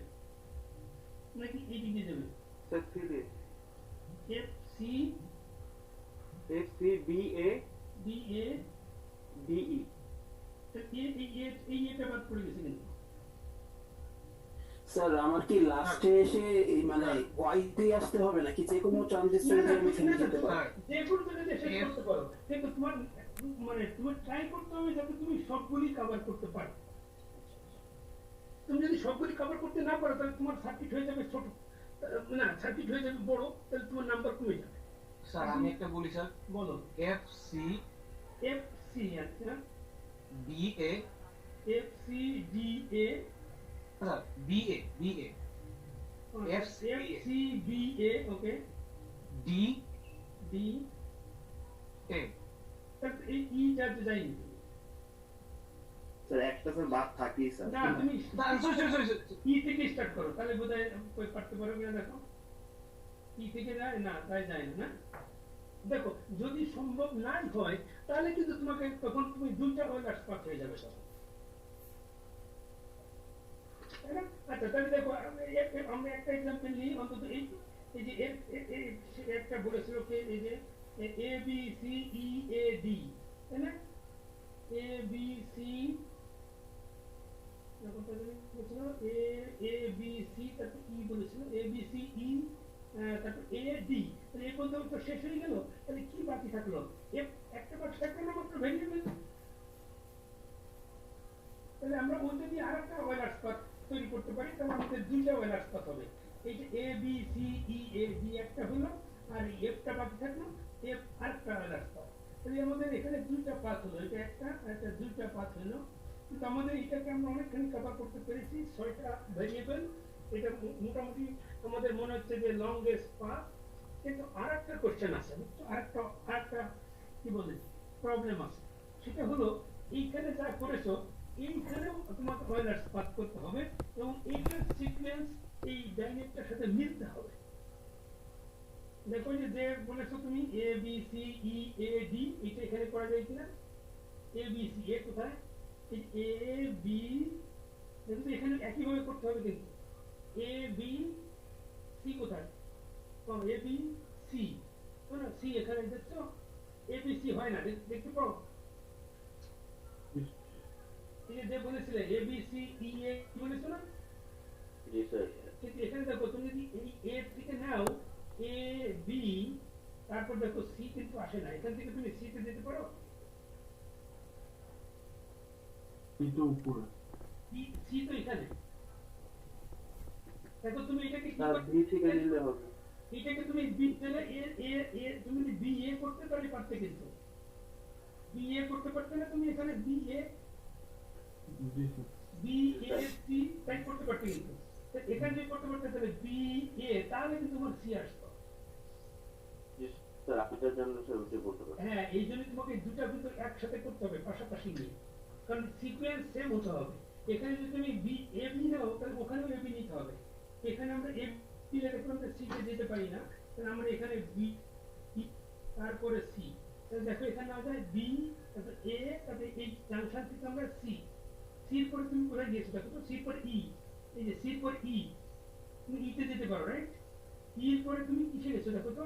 নাকি এই দিয়ে যাবে? স্যার সি দিয়ে। F C F C B A D A D E. এই এটা বাদ পড়ে গেছে কিন্তু। স্যার আমার কি লাস্টে এসে এই মানে ওয়াই দিয়ে আসতে হবে নাকি যে কোনো ট্রানজিস্টর দিয়ে আমি থেমে যেতে পারি? যে কোনো জায়গায় শেষ করতে পারো, কিন্তু তোমার মানে তুমি ট্রাই করতে হবে যাতে তুমি সবগুলি কভার করতে পারো। তুমি যদি সবগুলি কভার করতে না পারো তাহলে তোমার সার্কিট হয়ে যাবে ছোট, না সার্কিট হয়ে যাবে বড়, তাহলে তোমার নাম্বার কমে যাবে। স্যার আমি একটা বলি স্যার, বলো। এফ সি আচ্ছা B A, F C D A, sir B A F C B A, okay D D A. তাহলে এই ই যাতে যায়নি। স্যার একটা স্যার বাদ থাকেই স্যার। না তুমি সরি ই থেকে স্টার্ট করো, তাহলে বোধহয় পারতে পারো কিনা দেখো। ই থেকে যায় না, তাই যায় না। না দেখো যদি সম্ভব নাই হয় তাহলে কিন্তু তোমাকে তখন তুমি দুইটা ওয়েলার্স পাথ হয়ে যাবে তখন। আচ্ছা তাহলে দেখো আমরা একটা এক্সাম্পল নিই অন্তত এই যে একটা বলেছিল কে, এই যে A B C E A D, তাই না? A B C A B C তারপর ই বলেছিল, এ বি সি ই তারপর এ ডি, তাহলে এই পর্যন্ত তো শেষ হয়ে গেল। তাহলে কি বাকি থাকলো? একটা বাকি থাকলো না মাত্র ভেরিয়েবল। তাহলে আমরা ওইটা দিয়ে আরেকটা ওয়েলার্স পাথ তৈরি করতে পারি, তাহলে আমাদের দুইটা ওয়েলার্স পাথ হবে। এই যে A B C E A D একটা হলো, আর এফটা বাকি থাকলো, এফ আরেকটা ওয়েলার্স পাথ। তাহলে আমাদের এখানে দুইটা পাথ হলো, এটা একটা আর এটা দুইটা পাথ হলো। কিন্তু আমাদের এটাকে আমরা অনেকখানি কভার করতে পেরেছি, 6টা ভেরিয়েবল। এটা মোটামুটি আমাদের মনে হচ্ছে যে লংগেস্ট পাথ। কিন্তু আরেকটা কোশ্চেন আছে, আরেকটা কি বলে প্রবলেম আছে, সেটা হলো এইখানে যা করেছো এইখানেও তোমাকে ওয়েলার্স পাথ করতে হবে এবং এইটার সিকোয়েন্স এই ডাইনেটটার সাথে মিলতে হবে। দেখো যে বলেছো তুমি A B C E A D, এটা এখানে করা যায় কিনা? এ বি সি, এ কোথায়? এ বি, কিন্তু এখানে একইভাবে করতে হবে কিন্তু। এ বি সি কোথায়? এ বি সি, না সি এখানে দেখছো, এ বি সি হয় না, দেখতে পাও? যে বলেছিলে এ বি সি ই এ বলেছো না? জি স্যার। কিন্তু এখানে দেখো তুমি যদি এই এ থেকে নাও এ বি, তারপর দেখো সি কিন্তু আসে না, এখান থেকে তুমি সি তে যেতে পারো? কিন্তু উপরে সি তো এখানে। দেখো তুমি এটাকে কি স্যার বি থেকে নিলে হবে। এটাকে তুমি বি তাহলে এ এ এ তুমি যদি বি এ করতে পারলে পারতে, কিন্তু বিএ করতে পারতে না তুমি এখানে বিএ জি স্যার বিএসসি টাইপ করতে পারতে কিন্তু তো এখানে যদি করতে পারতে তাহলে বিএ তাহলে কিন্তু তোমার সি আসতো। স্যার আপনার জন্য স্যার উঠে বলতে পারেন। হ্যাঁ এই জন্য তোমাকে দুটা কিন্তু একসাথে করতে হবে পাশাপাশি নিয়ে, কারণ সিকোয়েন্স সেম হতে হবে। এখানে যদি তুমি বি এ বি নাও তাহলে ওখানেও এ বি নিতে হবে। এখানে আমরা এ বি লেখা আমরা সি তে যেতে পারি না, তাহলে আমরা এখানে বি তারপরে সি, তাহলে দেখো এখানে না যায় বি তারপর এ তারপরে এই জাংশন থেকে আমরা সি, সির পরে তুমি কোথায় গিয়েছো দেখো তো, সির পরে ই, এই যে সির পরে ই, তুমি ই তে যেতে পারো রাইট। ই এর পরে তুমি কিসে গেছো দেখো তো,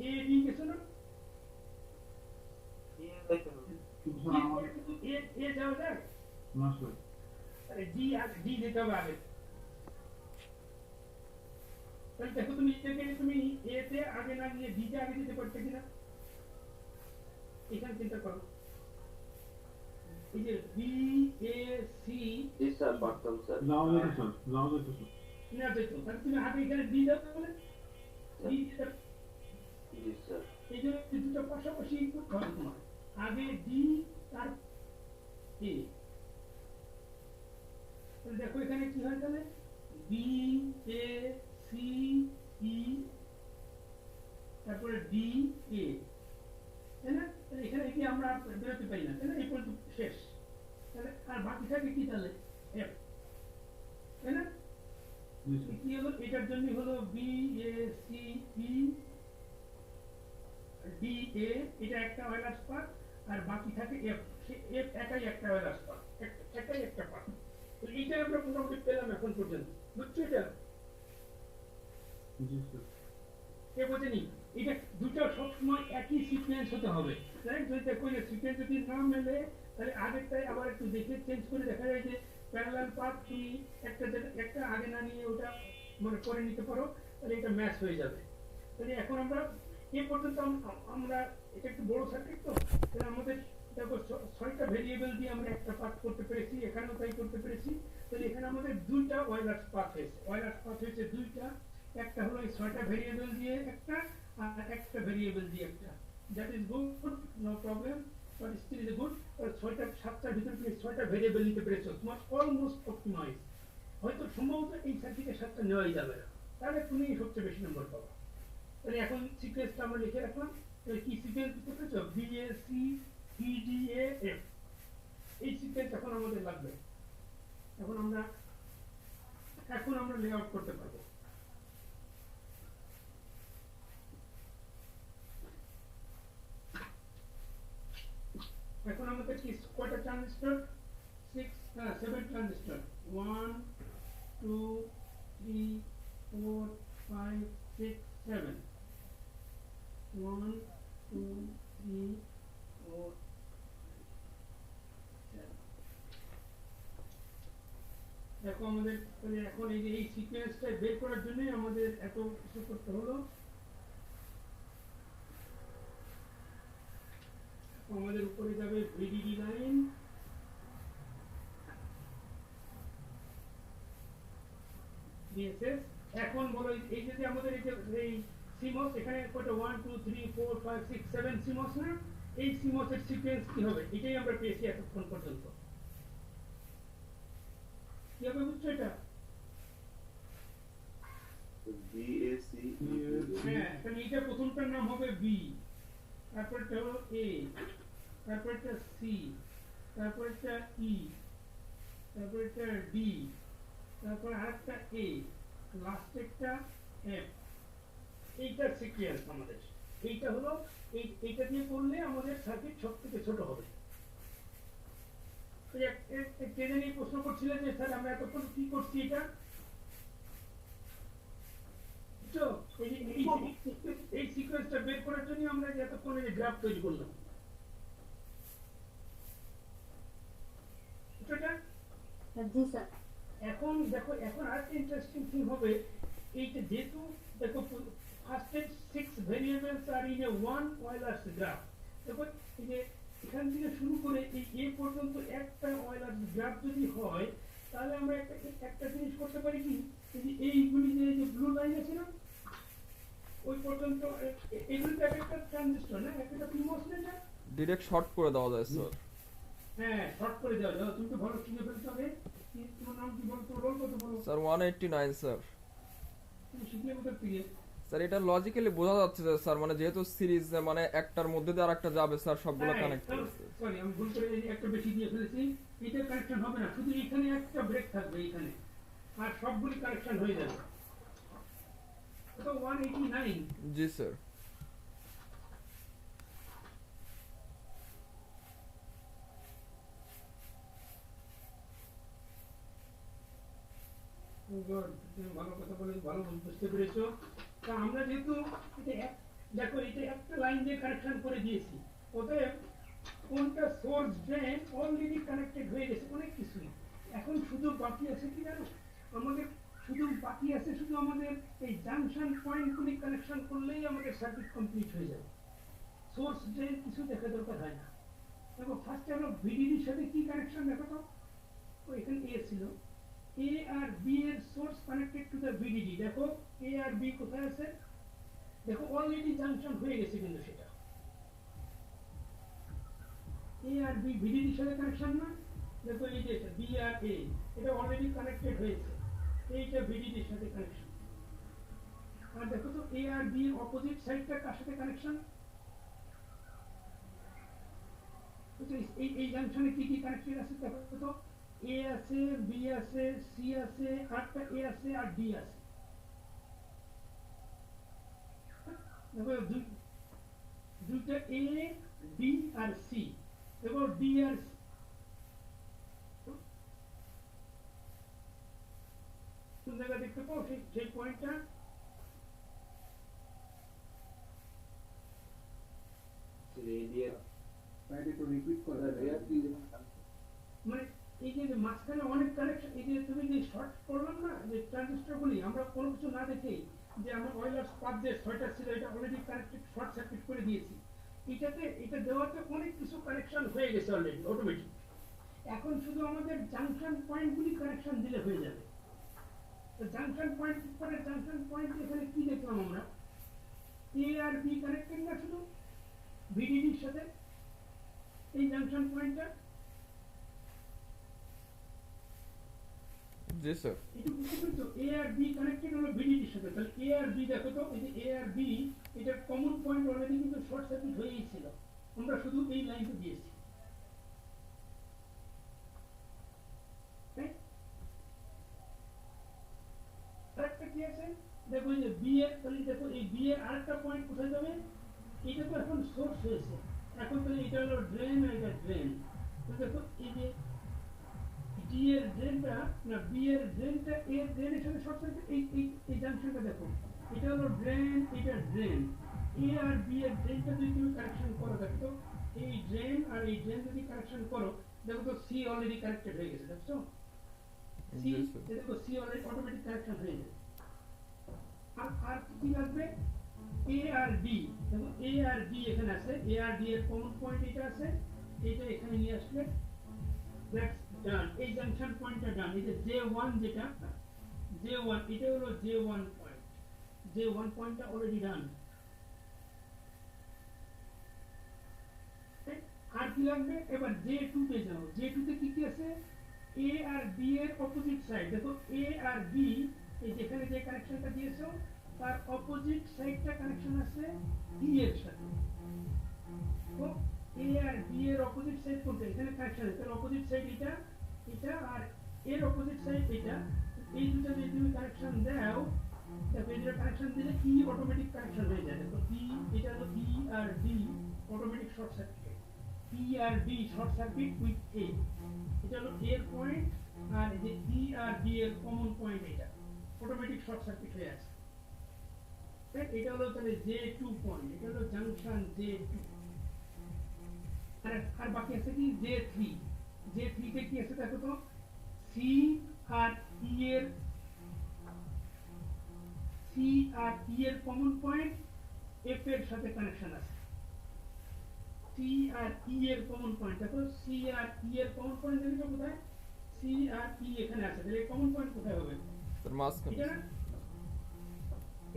এ বি গেছো না, এ যাওয়া যায় না স্যার আরে ডি ডি যেতে হবে আগে। তাহলে দেখো তুমি এটাকে তুমি এ তে আগে না গিয়ে ডি তে আগে যেতে পারতে কিনা, এখানে চিন্তা করো। এই যে B A C G sir পারতাম স্যার। যাও যেত স্যার যাও যেত স্যার না যেত, তাহলে তুমি আগে এখানে ডি যাও তাহলে ডি জি স্যার। এই জন্য দুটো পাশাপাশি করতে হবে তোমার, আগে ডি তার এ। তাহলে দেখো এখানে কি হয় তাহলে বি এ সি ই তারপরে ডি এ, তাই না? তাহলে এখানে কি আমরা বেরোতে পারি না, তাই না? এই পর্যন্ত শেষ। তাহলে আর বাকি থাকে কি তাহলে এফ, তাই না? কি হলো এটার জন্য হলো B A C E D A, এটা একটা ওয়েলার্স পাথ, আর বাকি থাকে এফ, এফ একাই একটা ওয়েলার্স পাথ, একাই একটা পাথ। তো এইটা আমরা মোটামুটি পেলাম এখন পর্যন্ত, বুঝছো এটা? জি স্যার কে বোঝেনি? এটা দুটো সবসময় একই সিকোয়েন্স হতে হবে, রাইট? যদি দেখো যে সিকোয়েন্স যদি না মেলে তাহলে আগেরটাই আবার একটু দেখে চেঞ্জ করে দেখা যায় যে প্যারালাল পাথ তুমি একটা আগে না নিয়ে ওটা মানে করে নিতে পারো, তাহলে এটা ম্যাচ হয়ে যাবে। তাহলে এখন আমরা এ পর্যন্ত আমরা এটা একটু বড় সার্কিট তো, তাহলে আমাদের দেখো 6টা ভেরিয়েবল দিয়ে আমরা একটা পাথ করতে পেরেছি, এখানেও তাই করতে পেরেছি। তাহলে এখানে আমাদের দুইটা ওয়েলার্স পাথ হয়েছে, ওয়েলার্স পাথ হয়েছে দুইটা, একটা হলো এই 6টা ভেরিয়েবল দিয়ে একটা, আর একটা ভেরিয়েবল দিয়ে একটা। That is good, no problem, but still is good. 7টার ভিতরে তুমি 6টা ভেরিয়েবল নিতে পেরেছো, তোমার অলমোস্ট অপটিমাইজ। হয়তো সম্ভবত এই সার্কিটে 7টা নেওয়াই যাবে না, তাহলে তুমি সবচেয়ে বেশি নম্বর পাবা। তাহলে এখন সিকোয়েন্সটা আমরা লিখে রাখলাম, তাহলে কি সিকোয়েন্স বুঝতে পেরেছো? B A C E D A F, এই সিকোয়েন্স এখন আমাদের লাগবে। এখন আমরা লে আউট করতে পারবো। এখন আমাদের কি কয়টা ট্রানজিস্টর? 7 ট্রানজিস্টর, 1 2 3 4 5 6 7, 1 2 3 4 7। দেখো আমাদের এখন এই যে এই সিকোয়েন্সটা বের করার জন্য আমাদের এত কিছু করতে হলো। আমাদের উপরে যাবে ভিডিডি লাইন, বিএসএস। এখন বলো এই যে আমাদের এই সিমস এখানে কয়টা 1 2 3 4 5 6 7 সিমস না, এই সিমসের সিকোয়েন্স কি হবে এটাই আমরা পেয়েছি এতক্ষণ পর্যন্ত। কি হবে বুঝছো এটা? বি এ সি হ্যাঁ, এখানে এটা প্রথমটার নাম হবে বি, তারপরটা হলো এ, তারপরটা সি, তারপরটা ই, তারপরটা ডি, তারপর আরেকটা এ, লাস্ট একটা এফ। এইটার সিকোয়েন্স আমাদের এইটা হলো, এইটা দিয়ে করলে আমাদের সার্কিট সবথেকে ছোট হবে। কে জানি প্রশ্ন করছিলেন যে স্যার আমরা এতক্ষণ কি করছি এটা, বুঝছো? এই সিকোয়েন্সটা বের করার জন্য আমরা এতক্ষণ এই গ্রাফ তৈরি করলাম, বুঝছো এটা? জি স্যার। এখন দেখো এখন আরেকটা ইন্টারেস্টিং থিং হবে, এইটা যেহেতু দেখো ফার্স্টের 6 variables are in a one Euler's graph. দেখো এই যে এখান থেকে শুরু করে এই এ পর্যন্ত একটা ওয়েলার্স গ্রাফ যদি হয়, তাহলে আমরা একটা জিনিস করতে পারি কি, এই যে এইগুলি যে ব্লু লাইন আছে না, ওই পর্যন্ত এগুলি তো একটা ট্রানজিস্টর না, একটা পিমস না, ডিরেক্ট শর্ট করে দেওয়া যায় স্যার। হ্যাঁ শর্ট করে দেওয়া যাবে। তুমি তো ভালো শিখে ফেলতে হবে। তোমার নাম কি বলো, তোমার রোল কত বলো? Sir 189 sir. তুমি শিখলে কোথার থেকে? স্যার এটা লজিক্যালি বোঝা যাচ্ছে যে স্যার মানে যেহেতু সিরিজ মানে একটার মধ্যে দিয়ে আরেকটা যাবে স্যার সবগুলো কানেক্ট করছে। সরি আমি ভুল করে একটা বেশি দিয়ে ফেলেছি। এটা কানেকশন হবে না, শুধু এখানে একটা ব্রেক থাকবে এখানে, আর সবগুলি কানেকশন হয়ে যাবে। তো 189। জি স্যার। গুড, তুমি ভালো কথা বলে ভালো বুঝতে পেরেছো। তা আমরা যেহেতু এটা দেখো এটা একটা লাইন দিয়ে কানেকশন করে দিয়েছি, অতএব কোনটা সোর্স ড্রেন অলরেডি কানেক্টেড হয়ে গেছে অনেক কিছু। এখন শুধু বাকি আছে কি জানো, আমাদের শুধু বাকি আছে শুধু আমাদের এই জাংশন পয়েন্টগুলি কানেকশন করলেই আমাদের সার্কিট কমপ্লিট হয়ে যাবে। সোর্স ড্রেন কিছু দেখা দরকার হয় না। দেখো ফার্স্টে আমরা ভিডিডির সাথে কি কানেকশন দেখো তো, এখানে এ ছিল, A আর B এর source connected to the VDD। দেখো A আর B কোথায় আছে, দেখো অলরেডি জাংশন হয়ে গেছে কিন্তু সেটা। A আর B VDD এর সাথে কানেকশন না, দেখো এই যে B আর A এটা অলরেডি কানেক্টেড হয়েছে, এইটা VDD এর সাথে কানেকশন। আর দেখো তো A আর B এর অপোজিট সাইডটা কার সাথে কানেকশন, এই জাংশনে কি কি কানেক্টেড আছে দেখো তো, A আছে, B আছে, C আছে, আরটা A আছে আর D আছে। দেখো দুইটা A, D আর C, দেখো D আর কোন জায়গা দেখতে পাও সেই পয়েন্টটা, মানে এই যে মাঝখানে অনেক কানেকশন, এই যে তুমি যে শর্ট করলাম না যে ট্রানজিস্টরগুলি, আমরা কোনো কিছু না দেখেই যে আমরা অয়েলার্স পাথ যে 6টা ছিল এটা অলরেডি কানেক্টেড শর্ট সার্কিট করে দিয়েছি। এটা দেওয়াতে অনেক কিছু কানেকশন হয়ে গেছে অলরেডি অটোমেটিক। এখন শুধু আমাদের জাংশন পয়েন্টগুলি কানেকশন দিলে হয়ে যাবে। তো জাংশন পয়েন্ট পরে জাংশন পয়েন্ট এখানে কি দেখলাম আমরা, A আর B কানেক্টেড না শুধু VDD এর সাথে, এই জাংশন পয়েন্টটা। জি স্যার। এটা বুঝতে পেরেছো, A আর B কানেক্টেড হলো VDD এর সাথে। তাহলে A আর B দেখো তো, এই যে A আর B এটা কমন পয়েন্ট অলরেডি কিন্তু শর্ট সার্কিট হয়েই ছিল, আমরা শুধু এই লাইনটা দিয়েছি। আরেকটা কি আছে দেখো, এই যে B এর, তাহলে দেখো এই B এর আরেকটা পয়েন্ট কোথায় যাবে, এটা তো এখন সোর্স হয়েছে, এখন তাহলে এটা হলো ড্রেন আর এটা ড্রেন। তো দেখো এই যে D এর ড্রেনটা না B এর ড্রেনটা A এর ড্রেনের সাথে শর্ট সার্কিট, এই জাংশনটা দেখো, এটা হলো ড্রেন, এটা ড্রেন। A আর B এর ড্রেনটা যদি তুমি কানেকশন করো, দেখো এই ড্রেন আর এই ড্রেন যদি কানেকশন করো, দেখো তো C অলরেডি কানেক্টেড হয়ে গেছে, দেখছো C, দেখো C অলরেডি অটোমেটিক কানেকশন হয়ে যাবে। আর কি লাগবে, A আর D, দেখো A আর D এখানে আছে, A আর D এর কমন পয়েন্ট এটা আছে, এটা এখানে নিয়ে আসলে দ্যাটস ডান। এই জাংশন পয়েন্টটা ডান। এই যে J1 যেটা J1 এটা হলো J1 পয়েন্ট, J1 পয়েন্টটা অলরেডি ডান। আর কি লাগবে, এবার J2 তে যাও। J2 তে কি কি আছে, A আর B এর অপোজিট সাইড, দেখো A আর B এই যেখানে যে কানেকশনটা দিয়েছো তার অপোজিট সাইডটা কানেকশন আছে D এর সাথে। তো A আর B এর অপোজিট সাইড কোনটা, এখানে কানেকশন আছে, তার অপোজিট সাইড এটা আর এর অপোজিট সাইড এটা। এই দুটো যদি তুমি কানেকশন দাও, দেখো এই দুটো কানেকশন দিলে E অটোমেটিক কানেকশন হয়ে যায়। দেখো E, এটা হলো E আর D automatic short circuit, E আর D short circuit with A, এটা হলো A এর পয়েন্ট, আর এই যে E আর D এর কমন পয়েন্ট এটা অটোমেটিক শর্ট সার্কিট হয়ে আছে। এটা হলো তাহলে J2 পয়েন্ট, এটা হলো জাংশন J2। আর বাকি আছে কি J3, J3 তে কি আছে দেখো তো, C আর E এর কমন পয়েন্ট F এর সাথে কানেকশন আছে। C আর E এর কমন পয়েন্ট দেখো, C আর E এর কমন পয়েন্ট দেখো কোথায়, C আর E এখানে আছে, তাহলে কমন পয়েন্ট কোথায় হবে, স্যার মাঝখানে। এটা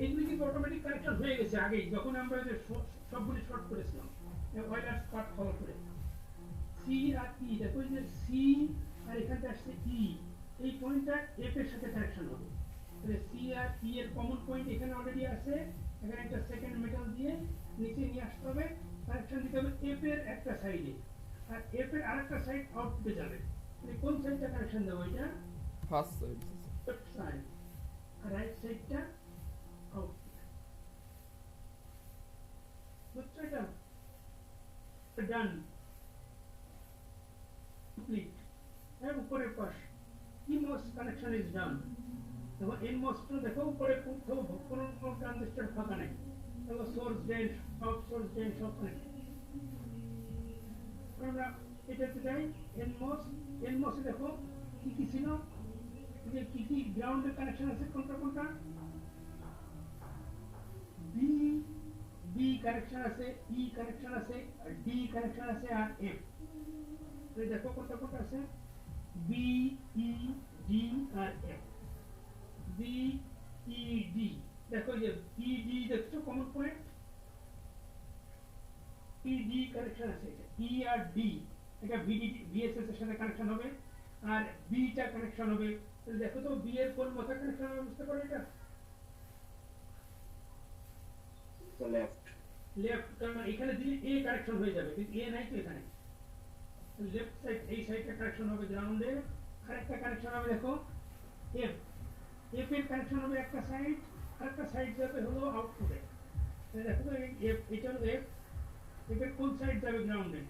এইগুলি কিন্তু অটোমেটিক কানেকশন হয়ে গেছে আগেই, যখন আমরা যে সবগুলি শর্ট করেছিলাম। ওয়েলার্স পাথ ফলো করে সি আর ই, দেখো এই যে সি আর এখানটা আসছে ই, এই পয়েন্টটা এফ এর সাথে কানেকশন হবে। তাহলে সি আর ই এর কমন পয়েন্ট এখানে অলরেডি আছে, এখানে একটা সেকেন্ড মেটাল দিয়ে নিচে নিয়ে আসতে হবে, কানেকশন দিতে হবে এফ এর একটা সাইডে, আর এফ এর আরেকটা সাইড আউটপুটে যাবে। তাহলে কোন সাইডটা কানেকশন দেবো? এটা ফার্স্ট সাইড। লেফট সাইড, আর রাইট সাইডটা আউটপুট। বুঝছো এটা? ডান, কমপ্লিট। এর উপরের পাশ PMOS কানেকশন ইজ ডান। দেখো NMOS টা দেখো উপরে কোথাও কোনো ট্রানজিস্টর ফাঁকা নেই, দেখো সোর্স ড্রেন সব কানেক্টেড। আমরা এটাতে যাই NMOS এ দেখো কি কি ছিল, যে কি কি গ্রাউন্ডের কানেকশন আছে, কোনটা বি কানেকশন আছে, ই কানেকশন আছে, আর ডি কানেকশন আছে, আর এফ। দেখো কোনটা আছে, বি ই ডি আর এফ। বি ই ডি, দেখো যে ই ডি দেখছো common point, E D connection আছে, ই আর ডি এটা ভিএসএস এর সাথে কানেকশন হবে, আর বিটা কানেকশন হবে। তাহলে দেখো তো বি এর কোন মাথা কানেকশন হবে, বুঝতে পারো এটা? লেফট, কারণ এখানে দিলে এ কানেকশন হয়ে যাবে, কিন্তু এ নাই তো এখানে। লেফট সাইড, এই সাইডটা কানেকশন হবে গ্রাউন্ডে, আরেকটা কানেকশন হবে দেখো এফ এর কানেকশন হবে একটা সাইড, আরেকটা সাইড যাবে হলো আউটপুটে। দেখো তো এফ, এটা হলো এফ এর কোন সাইড যাবে গ্রাউন্ডে?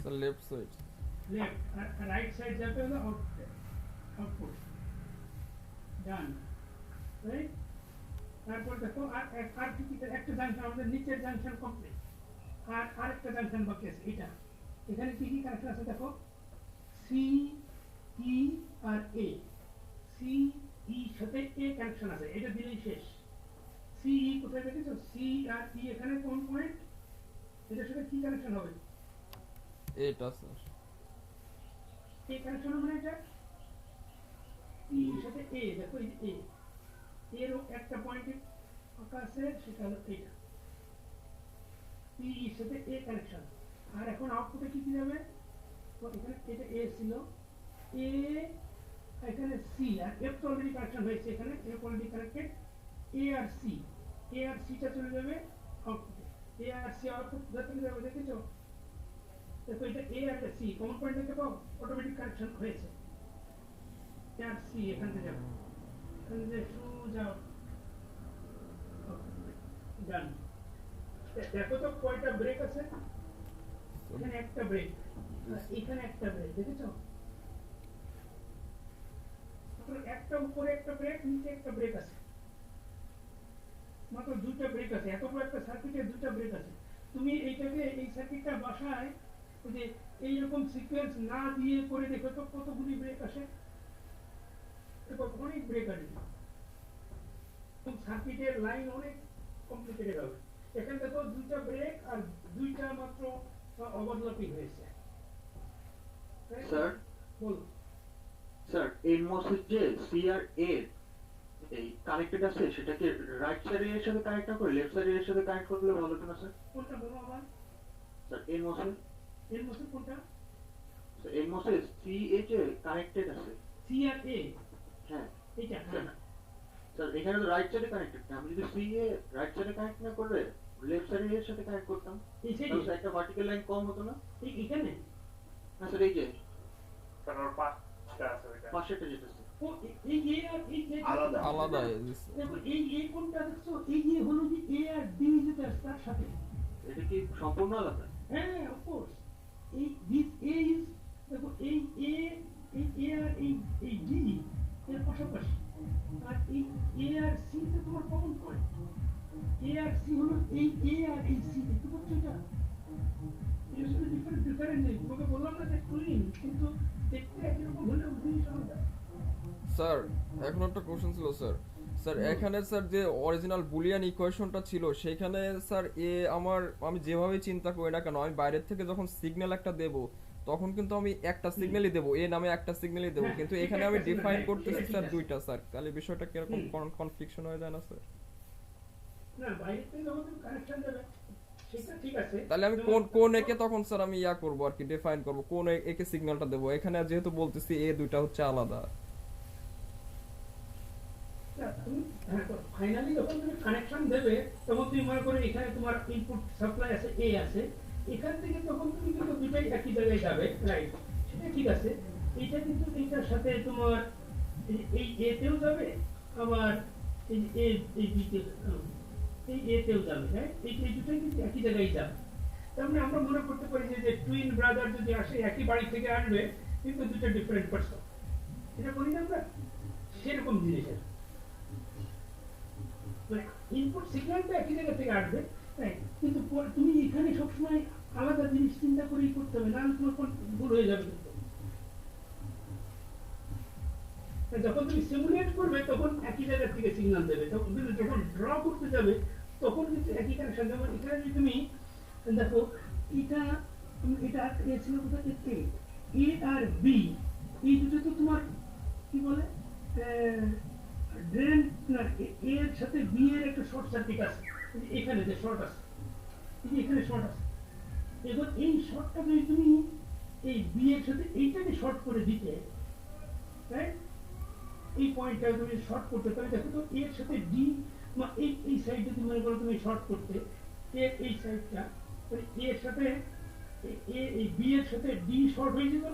Sir left side. লেফট, আর রাইট সাইড যাবে হলো আউটপুট। ডান, রাইট। তারপর দেখো আর কি একটা জাংশন, আমাদের নিচের জাংশন কমপ্লিট, আর আরেকটা জাংশন বাকি আছে। এটা এখানে কি কি কানেকশন আছে দেখো, সি ই আর এ। সি ই সাথে এ কানেকশন আছে, এটা দিলেই শেষ। সি ই কোথায় দেখেছো? সি আর ই এখানে কোন পয়েন্ট, এটার সাথে কি কানেকশন হবে? এটা স্যার এ কানেকশন হবে না, এটা ই এর সাথে এ, দেখো এই এ এরও একটা পয়েন্টে ফাঁকা আছে, সেটা হলো এটা। ই এর সাথে এ কানেকশন। আর এখন আউটপুটে কি কি যাবে? তো এখানে এটা এ ছিল, এ এখানে সি, আর এফ তো অলরেডি কানেকশন হয়েছে, এখানে এফ অলরেডি কানেক্টেড। এ আর সিটা চলে যাবে আউটপুটে। এ আর সি আউটপুট চলে যাবে, দেখেছো? দেখো এটা এ আর সি কমন পয়েন্ট দেখতে পাও, অটোমেটিক কানেকশন হয়েছে। এ আর সি এখান থেকে যাবে, এখান থেকে সোজা ডান। দেখো তো কয়টা ব্রেক আছে, এখানে একটা ব্রেক, এখানে একটা ব্রেক, দেখেছো? একটা উপরে একটা ব্রেক, নিচে একটা ব্রেক আছে, মাত্র দুইটা ব্রেক আছে। এত বড় একটা সার্কিটে দুইটা ব্রেক আছে। তুমি এইটাকে, এই সার্কিটটা বাসায় যে এইরকম সিকোয়েন্স না দিয়ে করে দেখো তো কতগুলি ব্রেক আসে, অনেক ব্রেক আছে। সার্কিটের লাইন অনেক কমপ্লিকেটেড হবে। এখানে দেখো দুইটা ব্রেক আর দুইটা মাত্র ওভারল্যাপিং হয়েছে। স্যার বলো। স্যার NMOS এর যে সি আর এ এই কানেক্টেড আছে, সেটাকে রাইট সাইডের সাথে কানেক্ট না করে লেফট সাইডের সাথে কানেক্ট করলে ভালো হতো না স্যার? কোনটা বলো আবার? স্যার NMOS কোনটা? স্যার NMOS এর সি এ যে কানেক্টেড আছে, সি আর এ, হ্যাঁ এটা স্যার এখানে তো রাইট সাইডে কানেক্টেড, আমি যদি সি এ রাইট সাইডে কানেক্ট না করে লেফট সাইডের সাথে কানেক্ট করতাম, এই সাইডে তাহলে একটা ভার্টিক্যাল লাইন কম হতো না? এখানে না স্যার এই যে কারণ পাঁচটা আছে ওইটা পাশেরটা যেতেছে ও এই এ আর এই যে আলাদা দেখো এই এ কোনটা দেখছো, এই এ হলো যে এ আর ডি যেটা তার সাথে, এটা কি সম্পূর্ণ আলাদা? হ্যাঁ অফ কোর্স। এই দিস এ ইজ, দেখো এই এ আর এই ডি এর পাশাপাশি, আর এই এ আর সি তে তোমার কমন পয়েন্ট। এ আর সি হলো এই এ আর এই সি, দেখতে পাচ্ছ এটা? এর সাথে ডিফারেন্ট নেই, তোমাকে বললাম না যে ক্লিন, কিন্তু দেখতে একই রকম হলেও জিনিস আলাদা। স্যার এখন একটা কোশ্চেন ছিল স্যার। স্যার এখানে স্যার যে অরিজিনাল বুলিয়ান ইকুয়েশনটা ছিল সেখানে স্যার আমি যেভাবে চিন্তা করি না কেন, আমি বাইরের থেকে যখন সিগন্যাল একটা দেব তখন কিন্তু আমি একটা সিগন্যালই দেব, এ নামে একটা সিগন্যালই দেব, কিন্তু এখানে আমি ডিফাইন করতেছি স্যার দুইটা। স্যার তাহলে বিষয়টা কিরকম কনফ্লিকশন হয়ে যায় না স্যার? না, বাইরে থেকে যখন তুমি কানেকশন দেবে ঠিক আছে তাহলে আমি কোন একে তখন স্যার আমি ইয়া করব আর কি ডিফাইন করব কোন একে সিগন্যালটা দেব এখানে যেহেতু বলতেছি এ দুইটা হচ্ছে আলাদা ফাইনালি যখন তুমি কানেকশন দেবে তখন তুমি মনে করো এখানে তোমার ইনপুট সাপ্লাই আছে এ আছে এখান থেকে তখন তুমি কিন্তু দুটাই একই জায়গায় যাবে রাইট সেটা ঠিক আছে এইটা কিন্তু এইটার সাথে তোমার এই এ তেও যাবে আবার এই বি তে এই এ তেও যাবে হ্যাঁ এই দুটাই কিন্তু একই জায়গায় যাবে তার মানে আমরা মনে করতে পারি যে টুইন ব্রাদার যদি আসে একই বাড়ি থেকে আসবে কিন্তু দুটো ডিফারেন্ট পারসন এটা বলি না আমরা সেরকম জিনিস মানে ইনপুট সিগন্যালটা একই জায়গা থেকে আসবে কিন্তু তুমি এখানে সবসময় আলাদা জিনিস চিন্তা করেই করতে হবে না তোমার ভুল হয়ে যাবে যখন তুমি সিমুলেট করবে তখন একই জায়গা থেকে সিগন্যাল দেবে তখন যখন ড্র করতে যাবে তখন কিন্তু একই কানেকশন যেমন এখানে যদি তুমি দেখো এটা ছিল কোথায় এ আর বি এই দুটো তো তোমার কি বলে ড্রেন না এ এর সাথে বি এর একটা শর্ট সার্কিট আছে এখানে যে শর্ট আছে এখানে শর্ট আছে এবার এই শর্টটা যদি তুমি এই বি এর সাথে এইটাকে শর্ট করে দিতে রাইট এই পয়েন্টটা তুমি শর্ট করতে তাহলে দেখো তো এর সাথে ডি এই সাইডটা তুমি মনে করো তুমি শর্ট করতে এর এই সাইডটা মানে এর সাথে এই বি এর সাথে ডি শর্ট হয়ে যেত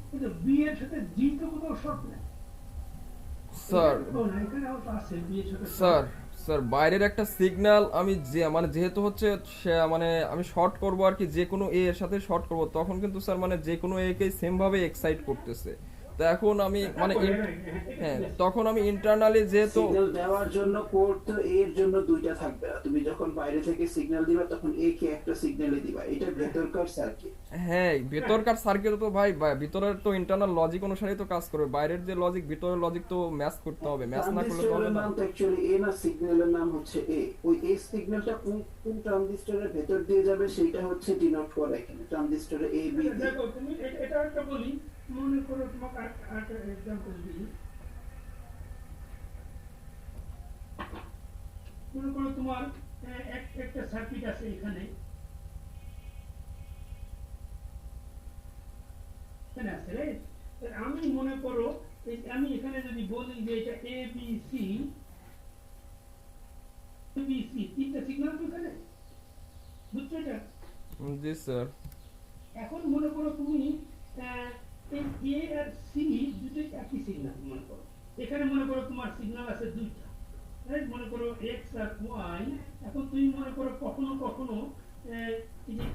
কিন্তু বি এর সাথে ডি তো কোথাও শর্ট না স্যার বাইরের একটা সিগন্যাল আমি যে মানে যেহেতু হচ্ছে মানে আমি শর্ট করব আর কি যে কোনো এ এর সাথে শর্ট করব তখন কিন্তু স্যার মানে যে কোনো এ কে সেম ভাবে এক্সাইট করতেছে তো এখন আমি মানে হ্যাঁ তখন আমি ইন্টারনালি যেহেতু সিগন্যাল দেওয়ার জন্য পোর্ট তো এর জন্য দুইটা থাকবে না তুমি যখন বাইরে থেকে সিগন্যাল দিবা তখন এ কে একটা সিগন্যালই দিবা এটা ভেতরকার সার্কিট হ্যাঁ ভেতরকার সার্কিট তো ভাই ভিতরের তো ইন্টারনাল লজিক অনুসারেই তো কাজ করবে বাইরের যে লজিক ভিতরের লজিক তো ম্যাচ করতে হবে ম্যাচ না করলে তো হবে না অ্যাকচুয়ালি এ না সিগন্যালের নাম হচ্ছে এ ওই এ সিগন্যালটা কোন ট্রানজিস্টরের ভেতর দিয়ে যাবে সেটা হচ্ছে ডিনোট করা এখানে ট্রানজিস্টরে এ বি দেখো তুমি এটা একটা বলি মনে করো তোমাকে একটা एग्जांपल দিই মনে করো তোমার একটা সার্কিট আছে এখানে আছে রাইট আমি মনে করো আমি এখানে যদি বলি যে এটা এ বি সি তিনটা সিগন্যাল তো এখানে বুঝছো এটা জি স্যার এখন মনে করো তুমি এই এ আর সি দুটোই একই সিগন্যাল মনে করো এখানে মনে করো তোমার সিগন্যাল আছে দুইটা রাইট মনে করো এক্স আর ওয়াই এখন তুমি মনে করো কখনো কখনো এই যে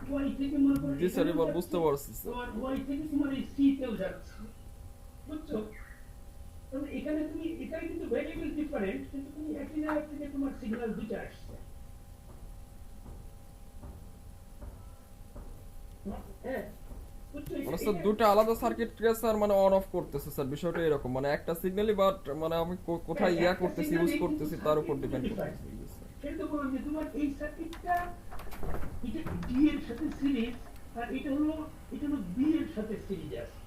ওয়াই থেকে মনে করো জি স্যার এবার বুঝতে পারছি তোমার ওয়াই থেকে তোমার এই সি তেও যাচ্ছে বুঝছো তবে এখানে কিন্তু ভেরিয়েবল ডিফারেন্ট কিন্তু তুমি একই জায়গা থেকে তোমার সিগন্যাল দুটো আসছে হ্যাঁ মানে স্যার দুটো আলাদা সার্কিট কে স্যার মানে অন অফ করতেছে স্যার বিষয়টা এরকম মানে একটা সিগন্যালই বাট মানে আমি কোথায় ইয়া করতেছি ইউজ করতেছি তার উপর ডিপেন্ড করতেছে সেটা বললাম যে তোমার এই সার্কিটটা এটা ডি এর সাথে সিরিজ আর এটা হলো বি এর সাথে সিরিজ আছে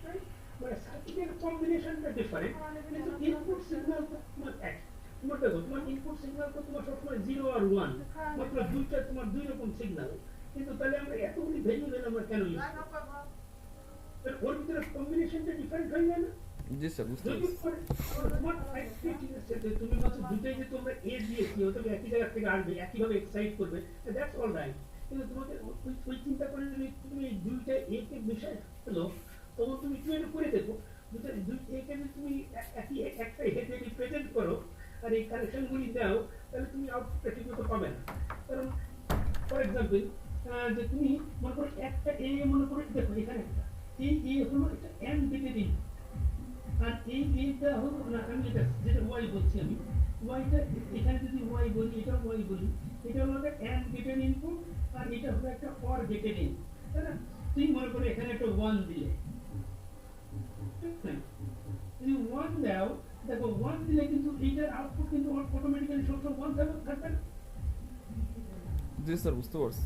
রাইট মানে সার্কিটের কম্বিনেশনটা ডিফারেন্ট কিন্তু ইনপুট সিগন্যাল তোমার এক তোমার ইনপুট সিগন্যাল তো তোমার সবসময় 0 আর 1 মাত্র দুইটা তোমার দুই রকম সিগন্যাল কিন্তু তাহলে আমরা এতগুলি ভ্যারিয়েবল আমরা কেন ইউজ করি ওর ভিতরে কম্বিনেশনটা ডিফারেন্ট হয়ে যায় না জি স্যার বুঝতে পারছি তোমার ঠিক আছে তুমি মাত্র দুইটাই যে তোমরা এ দিয়েছি হয়তো একই জায়গা থেকে আসবে একইভাবে এক্সাইট করবে দ্যাটস অল রাইট কিন্তু তোমাকে ওই চিন্তা করে যদি তুমি দুইটা এ কে বিষয় হলো তখন তুমি একটু করে দেখো দুই এ কে যদি তুমি একই একটা এ কে রিপ্রেজেন্ট করো আর এই কানেকশনগুলি দাও তাহলে তুমি আউটপুটটা ঠিক মতো পাবে না কারণ ফর এক্সাম্পল যে তুমি মনে করো একটা এ মনে করো দেখো এখানে একটা এই এ হলো একটা এন গেটেড ইন আর এই এটা হলো না আমি যেটা ওয়াই বলছি আমি ওয়াইটা এখানে যদি ওয়াই বলি এটা ওয়াই বলি এটা হলো একটা এন গেটেড ইনপুট আর এটা হলো একটা অর গেটেড ইন তাই না তুমি মনে করো এখানে একটা 1 দিলে তুমি 1 দাও দেখো 1 দিলে কিন্তু এইটার আউটপুট কিন্তু অটোমেটিক্যালি সবসময় 1 থাকবে না জি স্যার বুঝতে পারছি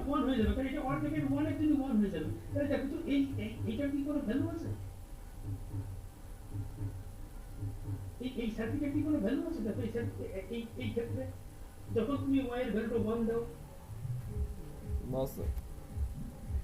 1 হয়ে যাবে কারণ এটা অর গেটেড 1 এর জন্য 1 হয়ে যাবে তাহলে দেখো তো এইটা কি কোনো ভ্যালু আছে এই সার্কিটের কি কোনো ভ্যালু আছে দেখো এই ক্ষেত্রে যখন তুমি y এর ভ্যালুটা 1 দাও, না স্যার।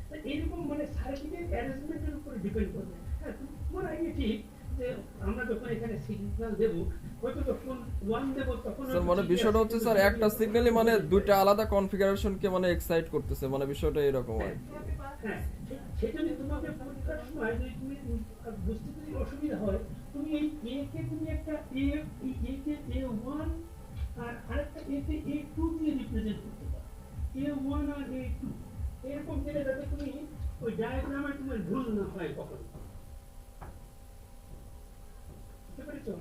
তা এরকম মানে সার্কিটের অ্যারেঞ্জমেন্টের উপরে ডিপেন্ড করবে। হ্যাঁ, তোমার আইডিয়া ঠিক যে আমরা যখন এখানে সিগন্যাল দেব, হয়তো যখন 1 দেব তখন স্যার মানে বিষয়টা হচ্ছে স্যার একটা সিগন্যালই মানে দুইটা আলাদা কনফিগারেশনকে মানে এক্সাইট করতেছে, মানে বিষয়টা এরকম আর কি। হ্যাঁ, সেটা যদি তোমাকে পরীক্ষার সময় যদি তুমি বুঝতে যদি অসুবিধা হয়, তুমি এই a কে তুমি একটা a, এই a কে a1 আর আরেকটা a কে a2 দিয়ে রিপ্রেজেন্ট করতে পারো। a1 আর a2 এরকম দিলে যাতে তুমি ওই ডায়াগ্রামে তোমার ভুল না হয় কখনো। বুঝতে পেরেছো?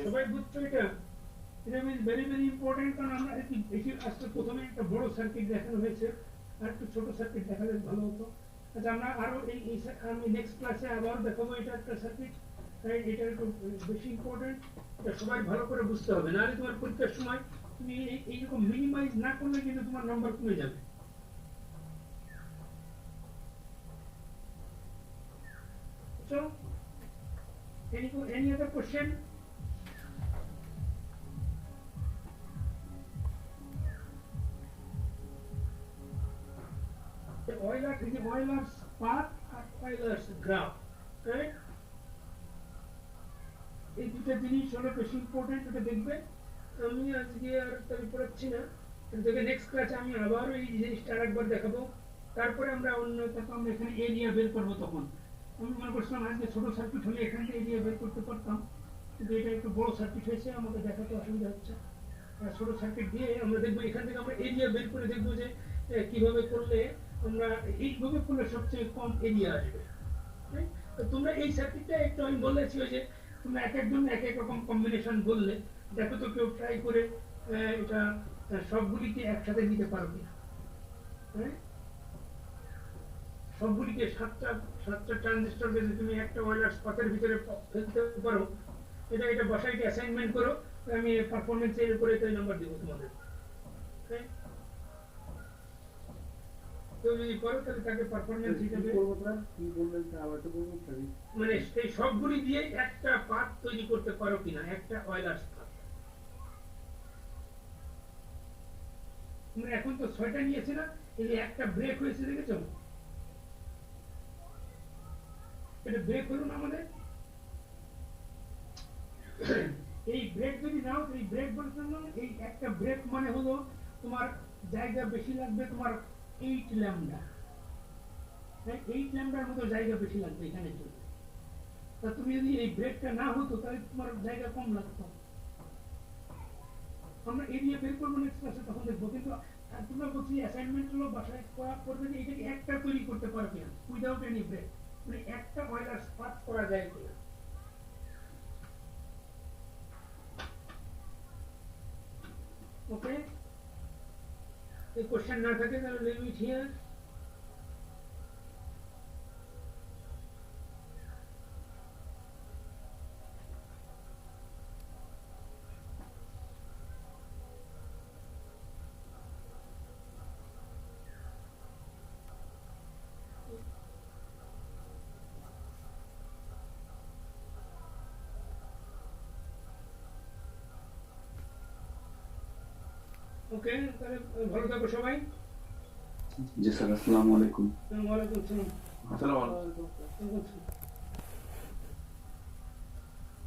সবাই বুঝছো এটা? এটা ভেরি ভেরি ইম্পর্টেন্ট, কারণ আমরা আজকে প্রথমে একটা বড় সার্কিট দেখানো হয়েছে, আর একটু ছোট সার্কিট দেখালে ভালো হতো। আচ্ছা, আমরা আরো আমি নেক্সট ক্লাসে আবার দেখাবো এটা একটা সার্কিট, এটা একটু বেশি ইম্পর্টেন্ট, এটা সবাই ভালো করে বুঝতে হবে, নাহলে তোমার পরীক্ষার সময় তুমি এইরকম মিনিমাইজ না করলে কিন্তু তোমার নাম্বার কমে যাবে। So, any other question? The Euler is the Euler's path R Euler's graph, right? এই দুটো জিনিস হলো বেশি ইম্পর্টেন্ট, এটা দেখবে। আমি আজকে আর তাহলে পড়াচ্ছি না, দেখে নেক্সট ক্লাসে আমি আবার এই জিনিসটা আরেকবার দেখাবো, তারপরে আমরা অন্য তারপর আমরা এখানে এরিয়া বের করবো। তখন আমি মনে করছিলাম আজকে ছোট সার্কিট হলে এখান থেকে এরিয়া বের করতে পারতাম, কিন্তু এটা একটু বড় সার্কিট হয়েছে, আমাকে দেখাতে অসুবিধা হচ্ছে। ছোট সার্কিট দিয়ে আমরা দেখবো, এখান থেকে আমরা এরিয়া বের করে দেখবো যে কিভাবে করলে আমরা এইভাবে করলে সবচেয়ে কম এরিয়া আসবে। তো তোমরা এই সার্কিটটা একটু আমি বলেছি যে তোমরা এক একজন এক এক রকম কম্বিনেশন বললে, দেখো তো কেউ ট্রাই করে এটা সবগুলিকে একসাথে নিতে পারো কিনা। হ্যাঁ, সবগুলিকে সাতটা ট্রানজিস্টর যদি তুমি একটা ওয়্যারলেস পাথের ভিতরে ফেলতে পারো, এটা বাসায় অ্যাসাইনমেন্ট করো, আমি পারফরম্যান্স এর উপরে তাই নাম্বার দেবো তোমাদের। কেউ যদি করো তাহলে তাকে পারফরম্যান্স হিসেবে মানে এই সবগুলি দিয়ে একটা পাথ তৈরি করতে পারো কিনা, একটা ওয়্যারলেস পাথ। এখন তো 6টা নিয়েছে না, এই যে একটা ব্রেক হয়েছে দেখেছো, এটা ব্রেক হলো না আমাদের। এই ব্রেক যদি নাও, এই ব্রেক বলতে এই একটা ব্রেক মানে হলো তোমার জায়গা বেশি লাগবে, তোমার 8 ল্যামডা, 8 ল্যামডার মতো জায়গা বেশি লাগবে এখানের জন্য। তা তুমি যদি এই ব্রেকটা না হতো তাহলে তোমার জায়গা কম লাগতো। আমরা এরিয়া বের করবো নেক্সট ক্লাসে, তখন দেখবো। কিন্তু তোমরা বলছি অ্যাসাইনমেন্ট হলো বাসায় করবে যে এটাকে একটা তৈরি করতে পারো কিনা উইদাউট এনি ব্রেক, মানে একটা ওয়্যারলেস পাথ করা যায় কিনা। ওকে, এই কোশ্চেন না থাকে তাহলে লিভ ইট হিয়ার। ওকে, তাহলে ভালো থাকো সবাই। জি স্যার, আসসালামু আলাইকুম। ওয়ালাইকুম আসসালাম। আসসালামু আলাইকুম।